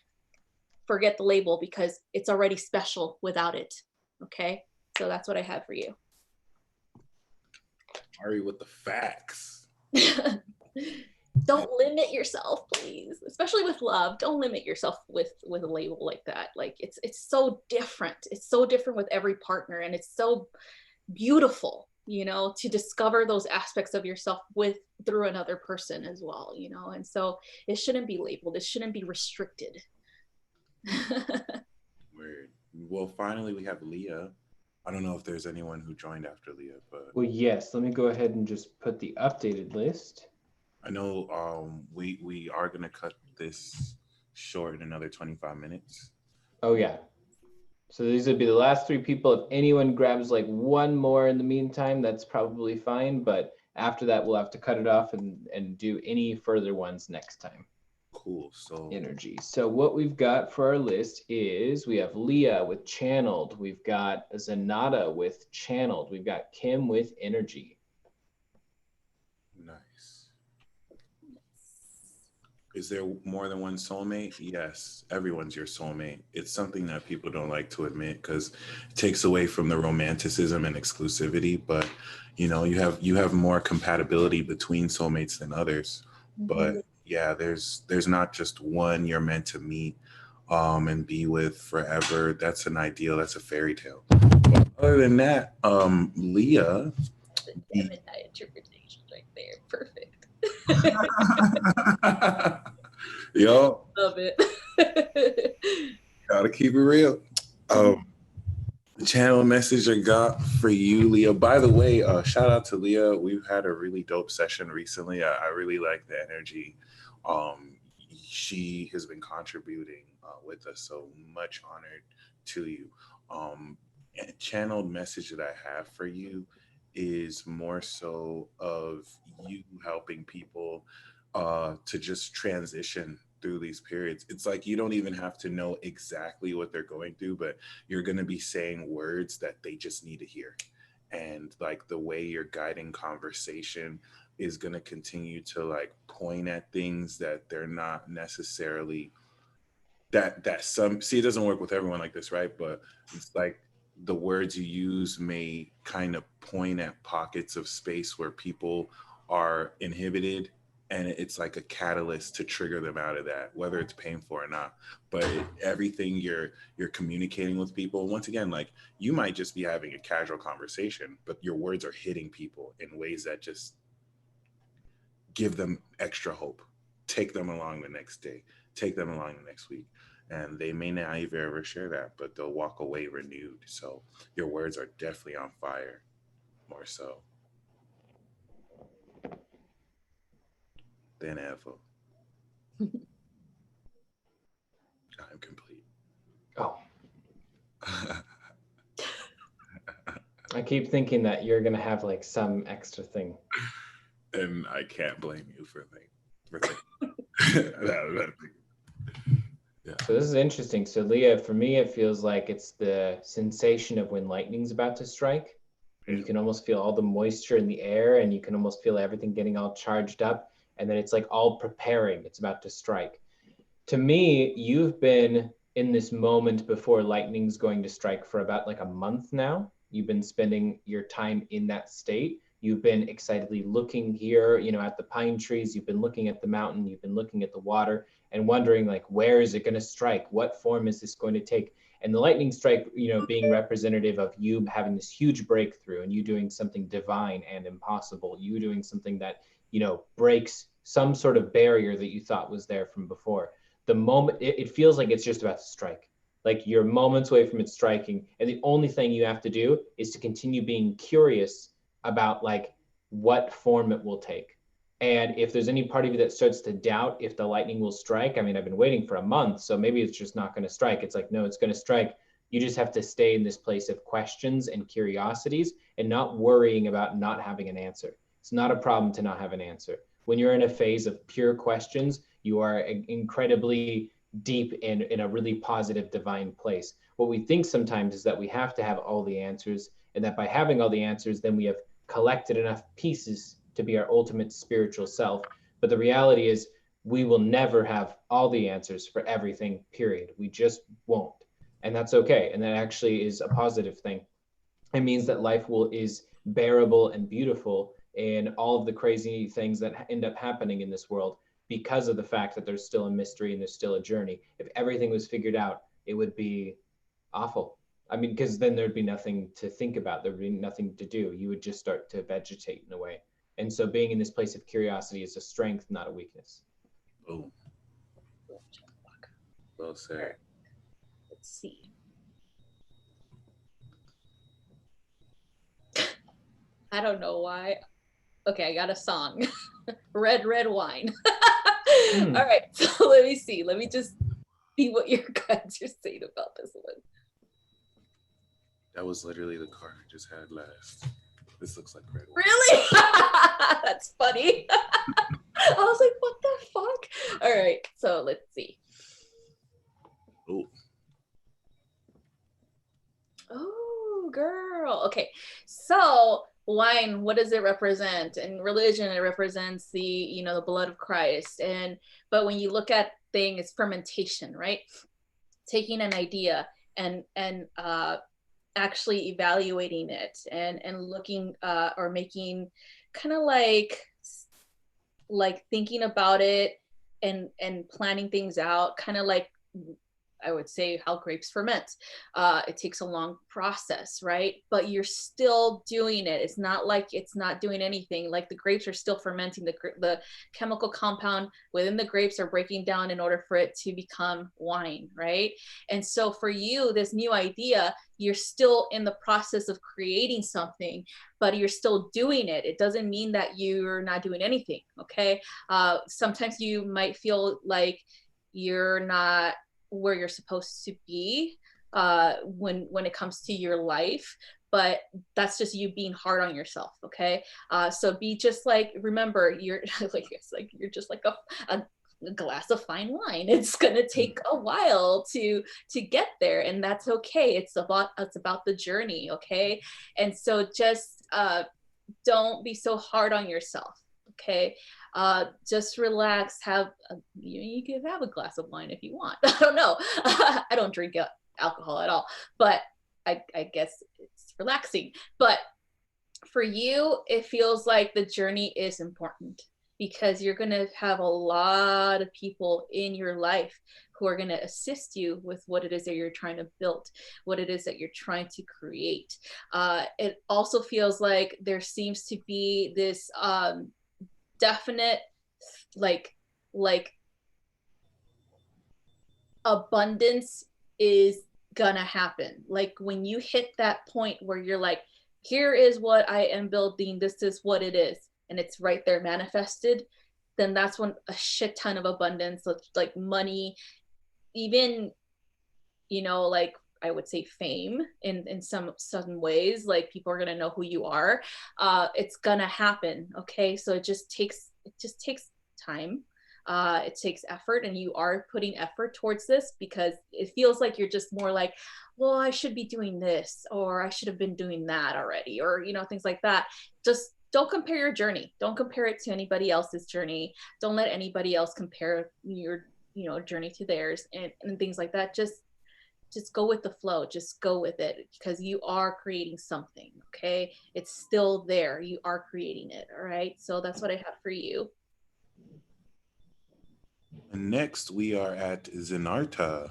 Forget the label because it's already special without it. Okay. So that's what I have for you. Ari with the facts. Don't limit yourself, please, especially with love. Don't limit yourself with a label like that. Like it's so different. It's so different with every partner, and it's so beautiful, to discover those aspects of yourself through another person as well, and so it shouldn't be labeled. It shouldn't be restricted. Weird. Well, finally we have Leah. I don't know if there's anyone who joined after Leah, but well, yes, let me go ahead and just put the updated list. I know we are going to cut this short in another 25 minutes. Oh, yeah. So these would be the last 3 people. If anyone grabs like one more in the meantime, that's probably fine. But after that, we'll have to cut it off and do any further ones next time. Cool. So energy. So what we've got for our list is we have Leah with channeled. We've got Zanata with channeled. We've got Kim with energy. Nice. Is there more than one soulmate? Yes, everyone's your soulmate. It's something that people don't like to admit because it takes away from the romanticism and exclusivity. But you have more compatibility between soulmates than others. But yeah, there's not just one you're meant to meet and be with forever. That's an ideal, that's a fairy tale. But other than that, Leah. The Gemini interpretation right there. Perfect. Yo, Love it. gotta keep it real. The channel message I got for you, Leah. By the way, shout out to Leah. We've had a really dope session recently. I really like the energy. She has been contributing with us, so much honored to you. And channeled message that I have for you is more so of you helping people to just transition through these periods. It's like you don't even have to know exactly what they're going through, but you're going to be saying words that they just need to hear. And like the way you're guiding conversation is going to continue to like point at things that they're not necessarily that some see, it doesn't work with everyone like this, right? But it's like the words you use may kind of point at pockets of space where people are inhibited, and it's like a catalyst to trigger them out of that, whether it's painful or not. But everything you're communicating with people, once again, like you might just be having a casual conversation, but your words are hitting people in ways that just give them extra hope, take them along the next day, take them along the next week. And they may not even ever share that, but they'll walk away renewed. So your words are definitely on fire, more so than ever. I'm complete. Oh, I keep thinking that you're gonna have like some extra thing. And I can't blame you for thinking. Yeah. So this is interesting. So Leah, for me, it feels like it's the sensation of when lightning's about to strike. And you can almost feel all the moisture in the air, and you can almost feel everything getting all charged up. And then it's like all preparing, it's about to strike. To me, you've been in this moment before lightning's going to strike for about like a month now. You've been spending your time in that state. You've been excitedly looking here, at the pine trees. You've been looking at the mountain. You've been looking at the water and wondering, like, where is it going to strike? What form is this going to take? And the lightning strike, being representative of you having this huge breakthrough and you doing something divine and impossible, you doing something that, breaks some sort of barrier that you thought was there from before. The moment it feels like it's just about to strike, like you're moments away from it striking, and the only thing you have to do is to continue being curious about like what form it will take. And if there's any part of you that starts to doubt if the lightning will strike, I mean, I've been waiting for a month, so maybe it's just not going to strike. It's like, no, it's going to strike. You just have to stay in this place of questions and curiosities and not worrying about not having an answer. It's not a problem to not have an answer. When you're in a phase of pure questions, you are incredibly deep in a really positive divine place. What we think sometimes is that we have to have all the answers, and that by having all the answers, then we have collected enough pieces to be our ultimate spiritual self. But the reality is we will never have all the answers for everything, period. We just won't. And that's okay. And that actually is a positive thing. It means that life is bearable and beautiful in all of the crazy things that end up happening in this world, because of the fact that there's still a mystery and there's still a journey. If everything was figured out, it would be awful. I mean, because then there'd be nothing to think about. There'd be nothing to do. You would just start to vegetate in a way. And so being in this place of curiosity is a strength, not a weakness. Oh, well said. Let's see. I don't know why. Okay, I got a song. Red, red wine. All right, so let me see. Let me just see what your guys are saying about this one. That was literally the card I just had last. This looks like red wine. Really? That's funny. I was like, what the fuck? All right, so let's see. Oh, girl. Okay, so wine, what does it represent? In religion, it represents the blood of Christ. But when you look at things, it's fermentation, right? Taking an idea and actually evaluating it and looking or making kind of like thinking about it and planning things out, kind of like I would say how grapes ferment. It takes a long process, right? But you're still doing it. It's not like it's not doing anything. Like the grapes are still fermenting. The chemical compound within the grapes are breaking down in order for it to become wine, right? And so for you, this new idea, you're still in the process of creating something, but you're still doing it. It doesn't mean that you're not doing anything, okay? Sometimes you might feel like you're not where you're supposed to be when it comes to your life, but that's just you being hard on yourself, okay? So be just like, remember, you're like, it's like you're just like a glass of fine wine. It's gonna take a while to get there, and that's okay. It's about the journey, okay? And so just don't be so hard on yourself, okay? Just relax. You can have a glass of wine if you want. I don't know. I don't drink alcohol at all, but I guess it's relaxing. But for you, it feels like the journey is important because you're going to have a lot of people in your life who are going to assist you with what it is that you're trying to build, what it is that you're trying to create. It also feels like there seems to be this definite like abundance is gonna happen. Like when you hit that point where you're like, here is what I am building, this is what it is, and it's right there manifested, then that's when a shit ton of abundance, like money, even, like I would say fame in some ways, like people are gonna know who you are. It's gonna happen, okay? So it just takes time. It takes effort, and you are putting effort towards this because it feels like you're just more like, well, I should be doing this, or I should have been doing that already, or things like that. Just don't compare your journey. Don't compare it to anybody else's journey. Don't let anybody else compare your journey to theirs, and things like that. Just go with the flow. Just go with it because you are creating something, okay? It's still there. You are creating it, all right? So that's what I have for you. And next, we are at Zenarta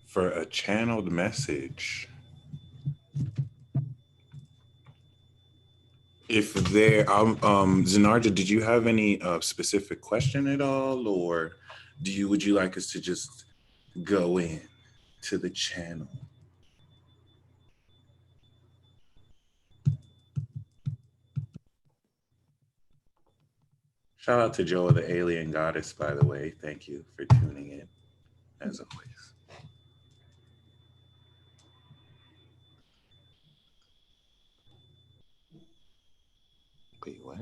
for a channeled message. If there, Zenarta, did you have any specific question at all, or would you like us to just go in to the channel? Shout out to Joa, the alien goddess, by the way. Thank you for tuning in, as always. Wait, what?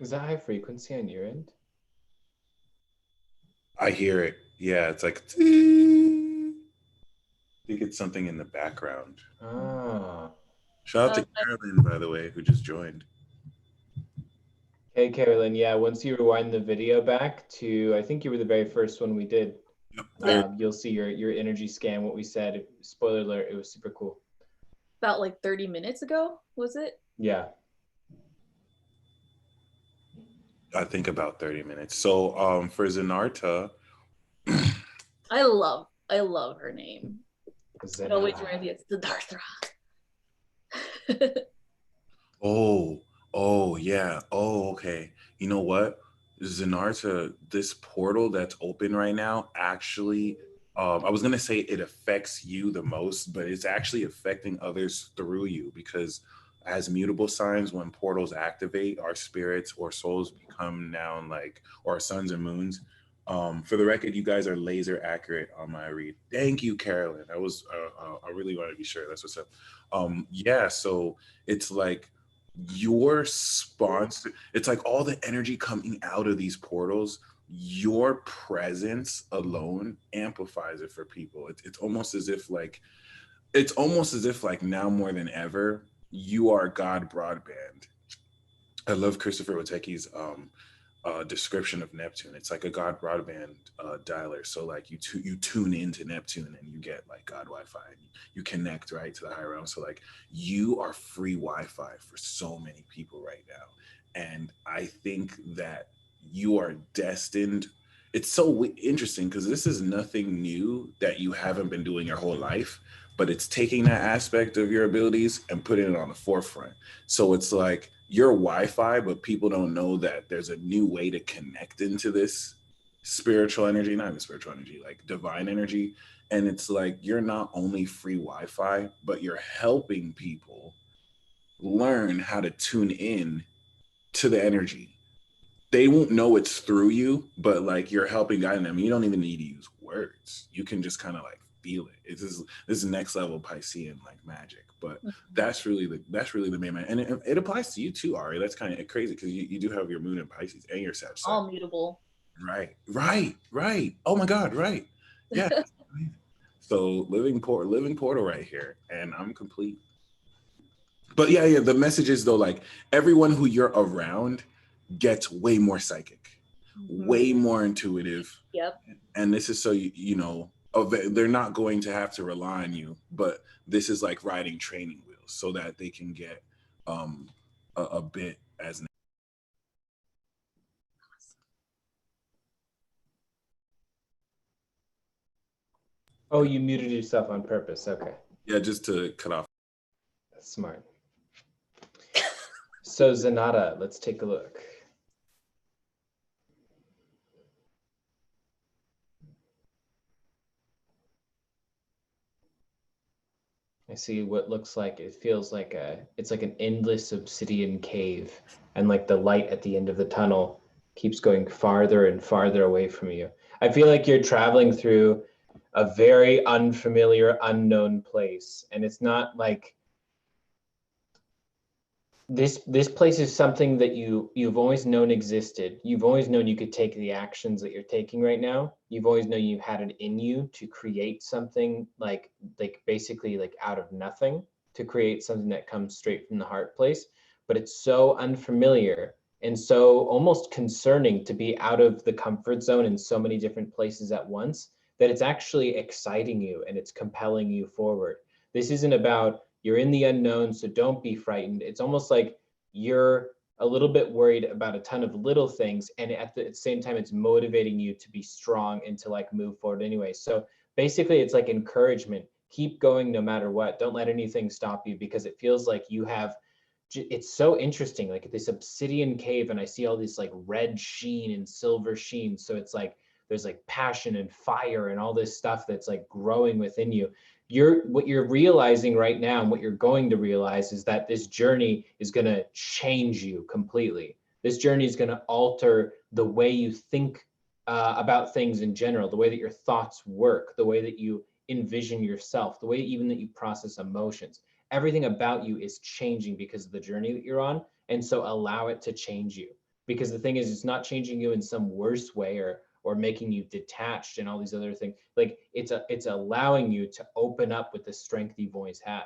Is that high frequency on your end? I hear it. Yeah, it's like, I think it's something in the background. Ah. Shout out to Carolyn, by the way, who just joined. Hey, Carolyn. Yeah, once you rewind the video back to, I think you were the very first one we did. Yep. You'll see your energy scan, what we said. Spoiler alert, it was super cool. About like 30 minutes ago, was it? Yeah. I think about 30 minutes. So for Zenarta. I love her name. It always reminds me of Siddhartha. Oh, yeah. Oh, okay. You know what? Zenarta, this portal that's open right now, actually, I was going to say it affects you the most, but it's actually affecting others through you because as mutable signs, when portals activate, our spirits or souls become now like, or our suns and moons. For the record, you guys are laser accurate on my read. Thank you, Carolyn. I really want to be sure. That's what's up. Yeah, so it's like, your sponsor, it's like all the energy coming out of these portals, your presence alone amplifies it for people. It's almost as if like now more than ever you are God broadband. I love Christopher Wateki's description of Neptune. It's like a God broadband dialer. So like you tune into Neptune and you get like God Wi-Fi. And you connect right to the higher realm. So like you are free Wi-Fi for so many people right now, and I think that you are destined. It's so interesting because this is nothing new that you haven't been doing your whole life, but it's taking that aspect of your abilities and putting it on the forefront. So it's like you're Wi-Fi, but people don't know that there's a new way to connect into this spiritual energy, not even spiritual energy, like divine energy. And it's like you're not only free Wi-Fi, but you're helping people learn how to tune in to the energy. They won't know it's through you, but like you're helping guide them. You don't even need to use words. You can just kind of like feel it. This is next level Piscean like magic. But that's really the main man. And it applies to you too, Ari. That's kind of crazy because you do have your moon in Pisces and your Sag sign. All mutable. Right. Oh my God, right. Yeah. So living portal right here. And I'm complete. But yeah, the message is though, like everyone who you're around gets way more psychic, way more intuitive. Yep. And this is so you know they're not going to have to rely on you, but this is like riding training wheels so that they can get a bit as. Oh, you muted yourself on purpose. Okay. Yeah, just to cut off. That's smart. So Zanata, let's take a look. I see what looks like, it feels like it's like an endless obsidian cave, and like the light at the end of the tunnel keeps going farther and farther away from you. I feel like you're traveling through a very unfamiliar, unknown place, and it's not like this place is something that you've always known existed. You've always known you could take the actions that you're taking right now. You've always known you had it in you to create something like basically like out of nothing, to create something that comes straight from the heart place. But it's so unfamiliar and so almost concerning to be out of the comfort zone in so many different places at once that it's actually exciting you and it's compelling you forward. This isn't about you're in the unknown, so don't be frightened. It's almost like you're a little bit worried about a ton of little things, and at the same time, it's motivating you to be strong and to like move forward anyway. So basically, it's like encouragement. Keep going no matter what. Don't let anything stop you, because it feels like you have, it's so interesting, like this obsidian cave, and I see all this like red sheen and silver sheen. So it's like there's like passion and fire and all this stuff that's like growing within you. What you're realizing right now and what you're going to realize is that this journey is going to change you completely. This journey is going to alter the way you think about things in general, the way that your thoughts work, the way that you envision yourself, the way even that you process emotions. Everything about you is changing because of the journey that you're on. And so allow it to change you, because the thing is, it's not changing you in some worse way or making you detached and all these other things. Like it's allowing you to open up with the strength you've always had,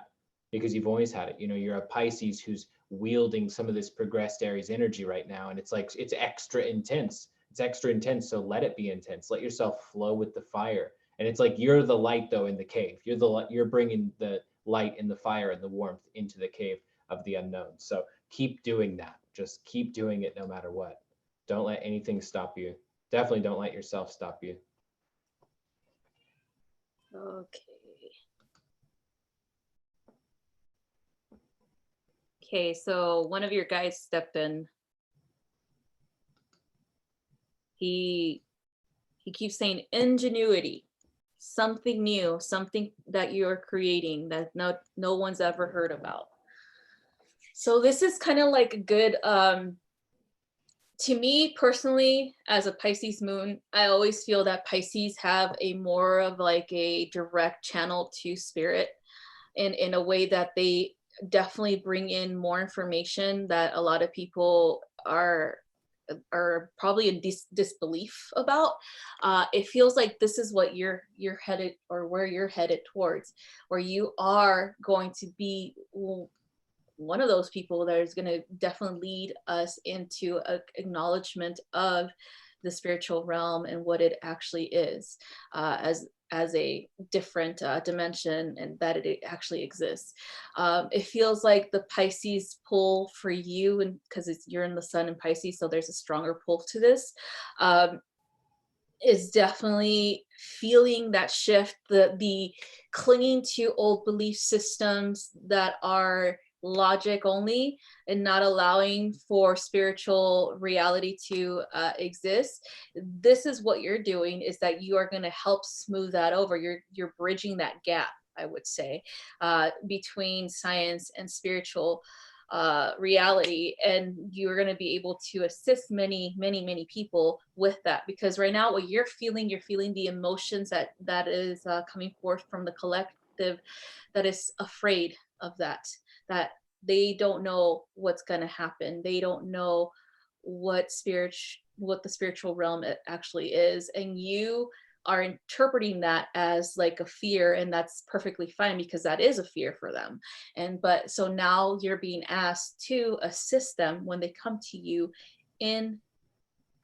because you've always had it. You know, you're a Pisces who's wielding some of this progressed Aries energy right now, and it's like it's extra intense. It's extra intense, so let it be intense. Let yourself flow with the fire. And it's like you're the light though in the cave. You're bringing the light and the fire and the warmth into the cave of the unknown. So keep doing that. Just keep doing it no matter what. Don't let anything stop you. Definitely don't let yourself stop you. Okay. Okay, so one of your guys stepped in. He keeps saying ingenuity, something new, something that you're creating that no one's ever heard about. So this is kind of like a good to me personally, as a Pisces moon, I always feel that Pisces have a more of like a direct channel to spirit, and in a way that they definitely bring in more information that a lot of people are probably in disbelief about. It feels like this is what you're headed, or where you're headed towards, where you are going to be one of those people that is going to definitely lead us into an acknowledgement of the spiritual realm and what it actually is, as a different dimension, and that it actually exists. It feels like the Pisces pull for you, and because you're in the sun in Pisces, so there's a stronger pull to this. Is definitely feeling that shift, the clinging to old belief systems that are logic only, and not allowing for spiritual reality to exist. This is what you're doing, is that you are going to help smooth that over. You're bridging that gap, I would say, between science and spiritual reality, and you're going to be able to assist many people with that. Because right now what you're feeling the emotions that is coming forth from the collective, that is afraid of that they don't know what's going to happen. They don't know what the spiritual realm it actually is, and you are interpreting that as like a fear, and that's perfectly fine, because that is a fear for them. And but so now you're being asked to assist them when they come to you in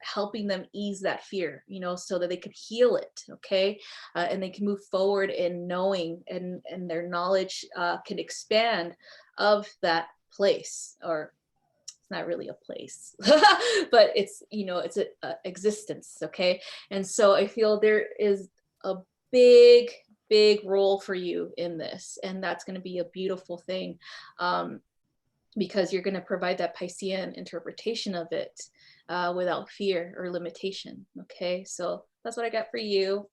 helping them ease that fear, so that they could heal it. Okay. And they can move forward in knowing, and their knowledge can expand of that place, or not really a place, but it's a existence. Okay. And so I feel there is a big role for you in this, and that's going to be a beautiful thing, because you're going to provide that Piscean interpretation of it, without fear or limitation. Okay. So that's what I got for you.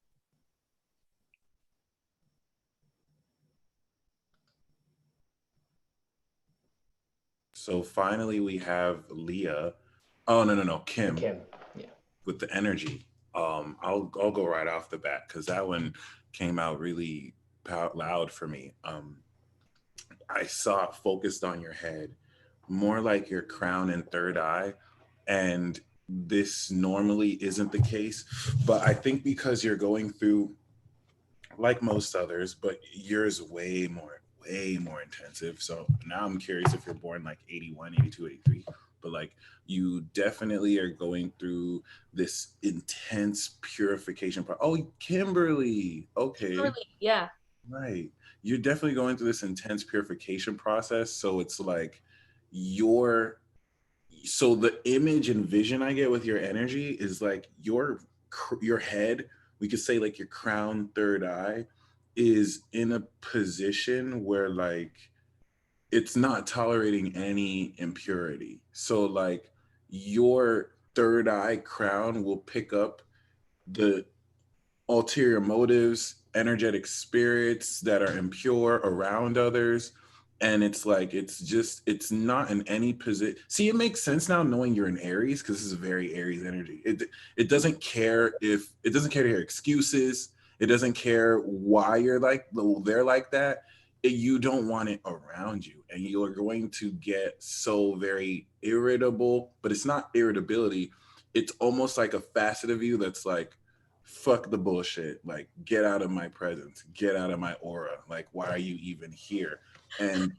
So finally, we have Leah. Oh no, Kim, Kim. Yeah. with the energy. I'll go right off the bat because that one came out really loud for me. I saw it focused on your head, more like your crown and third eye, and this normally isn't the case, but I think because you're going through, like most others, but yours way more intensive. So now I'm curious if you're born like 81, 82, 83, but like you definitely are going through this intense purification oh, Kimberly, okay, Kimberly, yeah. right, you're definitely going through this intense purification process. So it's like your so the image and vision I get with your energy is like your head, we could say like your crown third eye is in a position where like it's not tolerating any impurity. So like your third eye crown will pick up the ulterior motives, energetic spirits that are impure around others. And it's like, it's not in any position. See, it makes sense now knowing you're in Aries, because this is a very Aries energy. It doesn't care it doesn't care to hear excuses. It doesn't care why they're like that. You don't want it around you. And you're going to get so very irritable, but it's not irritability. It's almost like a facet of you that's like, fuck the bullshit, like get out of my presence, get out of my aura, like why are you even here? And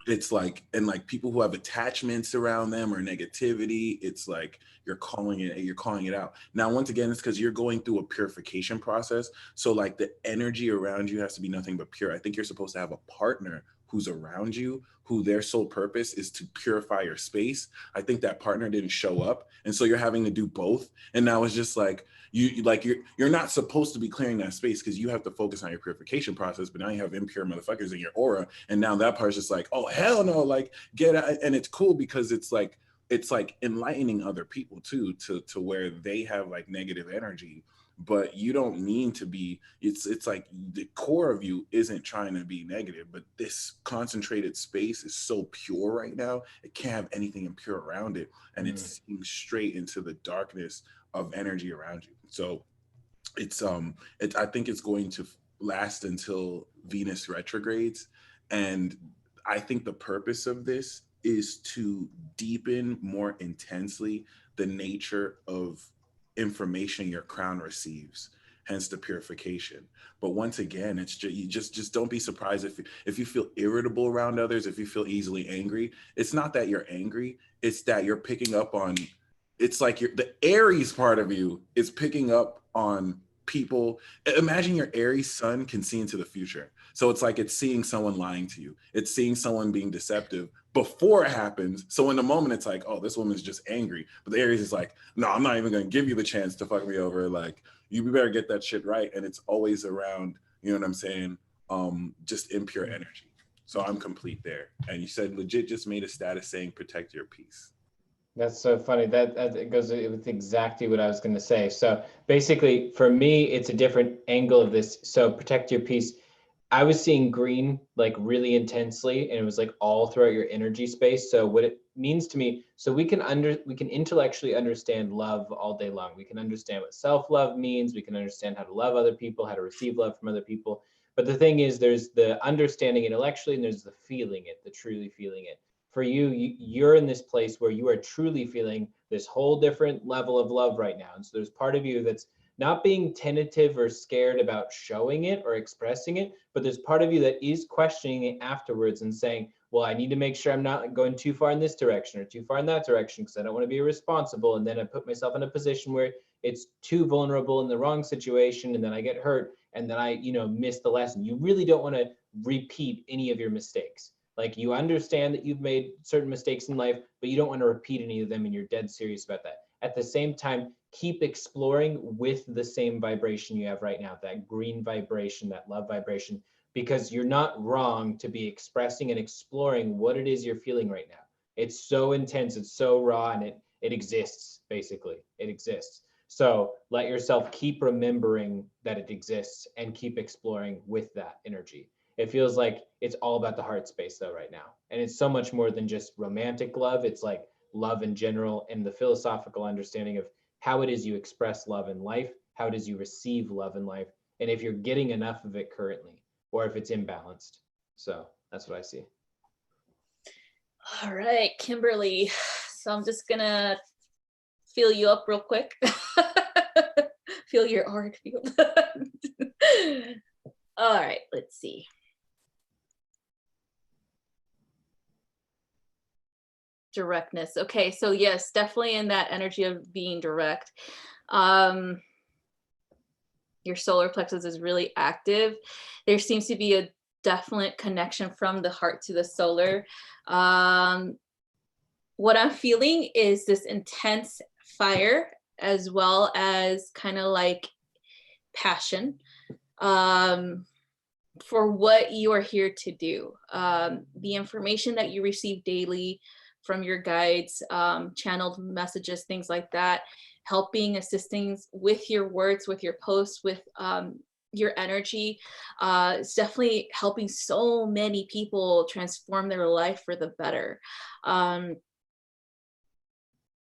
it's like, and like people who have attachments around them or negativity, it's like you're calling it out. Now once again, it's because you're going through a purification process, so like the energy around you has to be nothing but pure. I think you're supposed to have a partner who's around you, who their sole purpose is to purify your space. I think that partner didn't show up, and so you're having to do both. And now it's just like you're not supposed to be clearing that space because you have to focus on your purification process, but now you have impure motherfuckers in your aura, and now that part's just like, oh hell no, like get out. And it's cool because it's like enlightening other people too, to where they have like negative energy, but you don't mean to be. It's like the core of you isn't trying to be negative, but this concentrated space is so pure right now, it can't have anything impure around it, and it's seeing straight into the darkness of energy around you. So I think it's going to last until Venus retrogrades, and I think the purpose of this is to deepen more intensely the nature of information your crown receives. hence the purification. But once again, it's just, you just don't be surprised if you feel irritable around others, if you feel easily angry. It's not that you're angry, it's that you're picking up on, it's like the Aries part of you is picking up on people. Imagine your Aries sun can see into the future. So it's like it's seeing someone lying to you. It's seeing someone being deceptive before it happens. So in the moment, it's like, oh, this woman's just angry. But the Aries is like, no, I'm not even going to give you the chance to fuck me over. Like, you better get that shit right. And it's always around, you know what I'm saying? Just impure energy. So I'm complete there. And you said legit just made a status saying protect your peace. That's so funny. That goes with exactly what I was going to say. So basically, for me, it's a different angle of this. So protect your peace. I was seeing green like really intensely, and it was like all throughout your energy space. So what it means to me, so we can intellectually understand love all day long. We can understand what self-love means. We can understand how to love other people, how to receive love from other people. But the thing is, there's the understanding intellectually, and there's the feeling it, the truly feeling it. For you, you're in this place where you are truly feeling this whole different level of love right now. And so there's part of you that's not being tentative or scared about showing it or expressing it, but there's part of you that is questioning it afterwards and saying, well, I need to make sure I'm not going too far in this direction or too far in that direction because I don't want to be irresponsible. And then I put myself in a position where it's too vulnerable in the wrong situation, and then I get hurt, and then I, miss the lesson. You really don't want to repeat any of your mistakes. Like, you understand that you've made certain mistakes in life, but you don't want to repeat any of them, and you're dead serious about that. At the same time, keep exploring with the same vibration you have right now, that green vibration, that love vibration, because you're not wrong to be expressing and exploring what it is you're feeling right now. It's so intense, it's so raw, and it exists, basically. It exists. So let yourself keep remembering that it exists and keep exploring with that energy. It feels like it's all about the heart space though right now. And it's so much more than just romantic love. It's like love in general and the philosophical understanding of how it is you express love in life, how it is you receive love in life, and if you're getting enough of it currently, or if it's imbalanced. So that's what I see. All right, Kimberly. So I'm just gonna feel you up real quick. Feel your auric field. All right, let's see. Directness. Okay, so yes, definitely in that energy of being direct. Your solar plexus is really active. There seems to be a definite connection from the heart to the solar. What I'm feeling is this intense fire as well as kind of like passion for what you are here to do. The information that you receive daily from your guides, channeled messages, things like that, helping, assisting with your words, with your posts, with your energy. It's definitely helping so many people transform their life for the better.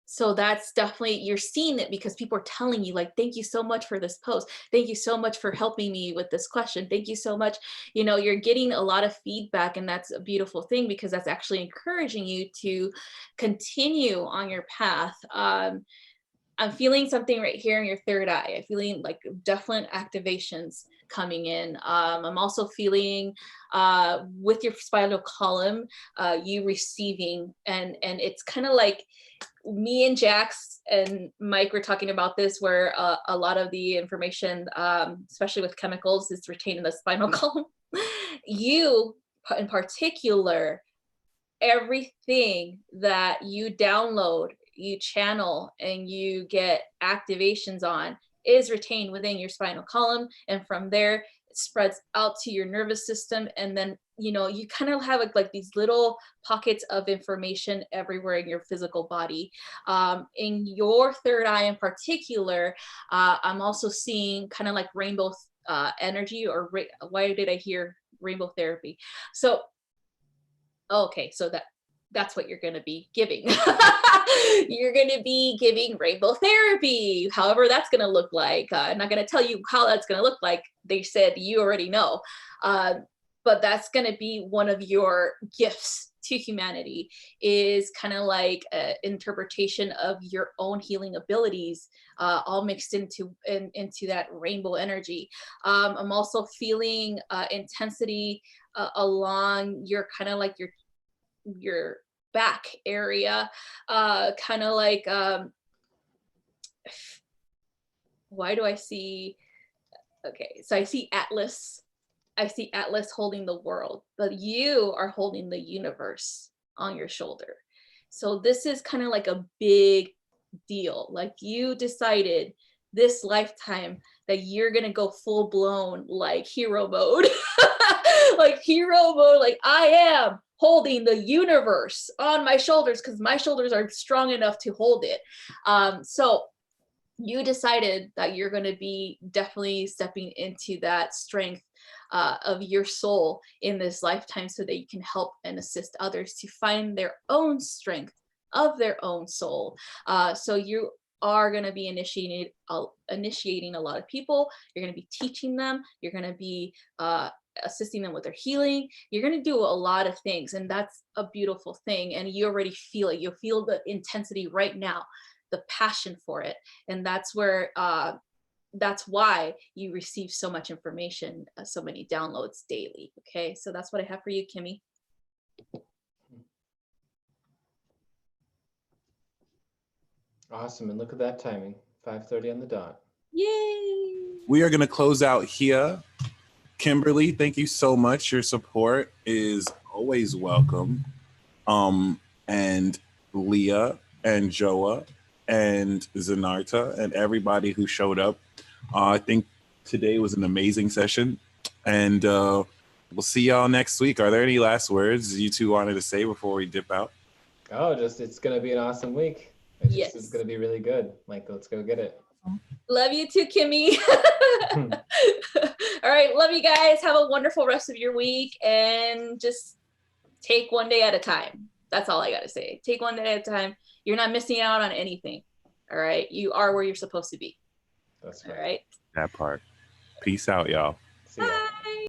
So that's definitely, you're seeing it because people are telling you like, thank you so much for this post. Thank you so much for helping me with this question. Thank you so much. You're getting a lot of feedback, and that's a beautiful thing because that's actually encouraging you to continue on your path. I'm feeling something right here in your third eye. I'm feeling like definite activations coming in. I'm also feeling with your spinal column, you receiving, and it's kind of like me and Jax and Mike were talking about this, where a lot of the information, especially with chemicals, is retained in the spinal column. You, in particular, everything that you download, you channel, and you get activations on is retained within your spinal column, and from there it spreads out to your nervous system, and then you kind of have like these little pockets of information everywhere in your physical body. In your third eye in particular, I'm also seeing kind of like rainbow energy, or why did I hear rainbow therapy? So okay, so that's what you're going to be giving. You're going to be giving rainbow therapy, however that's going to look like. I'm not going to tell you how that's going to look like. They said you already know. But that's going to be one of your gifts to humanity is kind of like an interpretation of your own healing abilities, all mixed into that rainbow energy. I'm also feeling intensity along your kind of like your back area, kind of like why do I see, okay, so I see Atlas. I see Atlas holding the world, but you are holding the universe on your shoulder. So this is kind of like a big deal. Like you decided this lifetime that you're gonna go full blown like hero mode. Like hero mode, like I am holding the universe on my shoulders because my shoulders are strong enough to hold it. So you decided that you're going to be definitely stepping into that strength of your soul in this lifetime so that you can help and assist others to find their own strength of their own soul. So you are going to be initiating a lot of people. You're going to be teaching them. You're going to be assisting them with their healing. You're going to do a lot of things, and that's a beautiful thing. And you already feel it. You feel the intensity right now, the passion for it, and that's where that's why you receive so much information, so many downloads daily. Okay, so that's what I have for you, Kimmy. Awesome, and look at that timing, 5:30 on the dot. Yay! We are going to close out here. Kimberly, thank you so much. Your support is always welcome. And Leah and Joa and Zenarta and everybody who showed up. I think today was an amazing session, and we'll see y'all next week. Are there any last words you two wanted to say before we dip out? Oh, just it's going to be an awesome week. Yes. It's going to be really good. Like, let's go get it. Love you too, Kimmy. All right, love you guys. Have a wonderful rest of your week, and just take one day at a time. That's all I got to say. Take one day at a time. You're not missing out on anything. All right, you are where you're supposed to be. That's right. All right. That part. Peace out, y'all.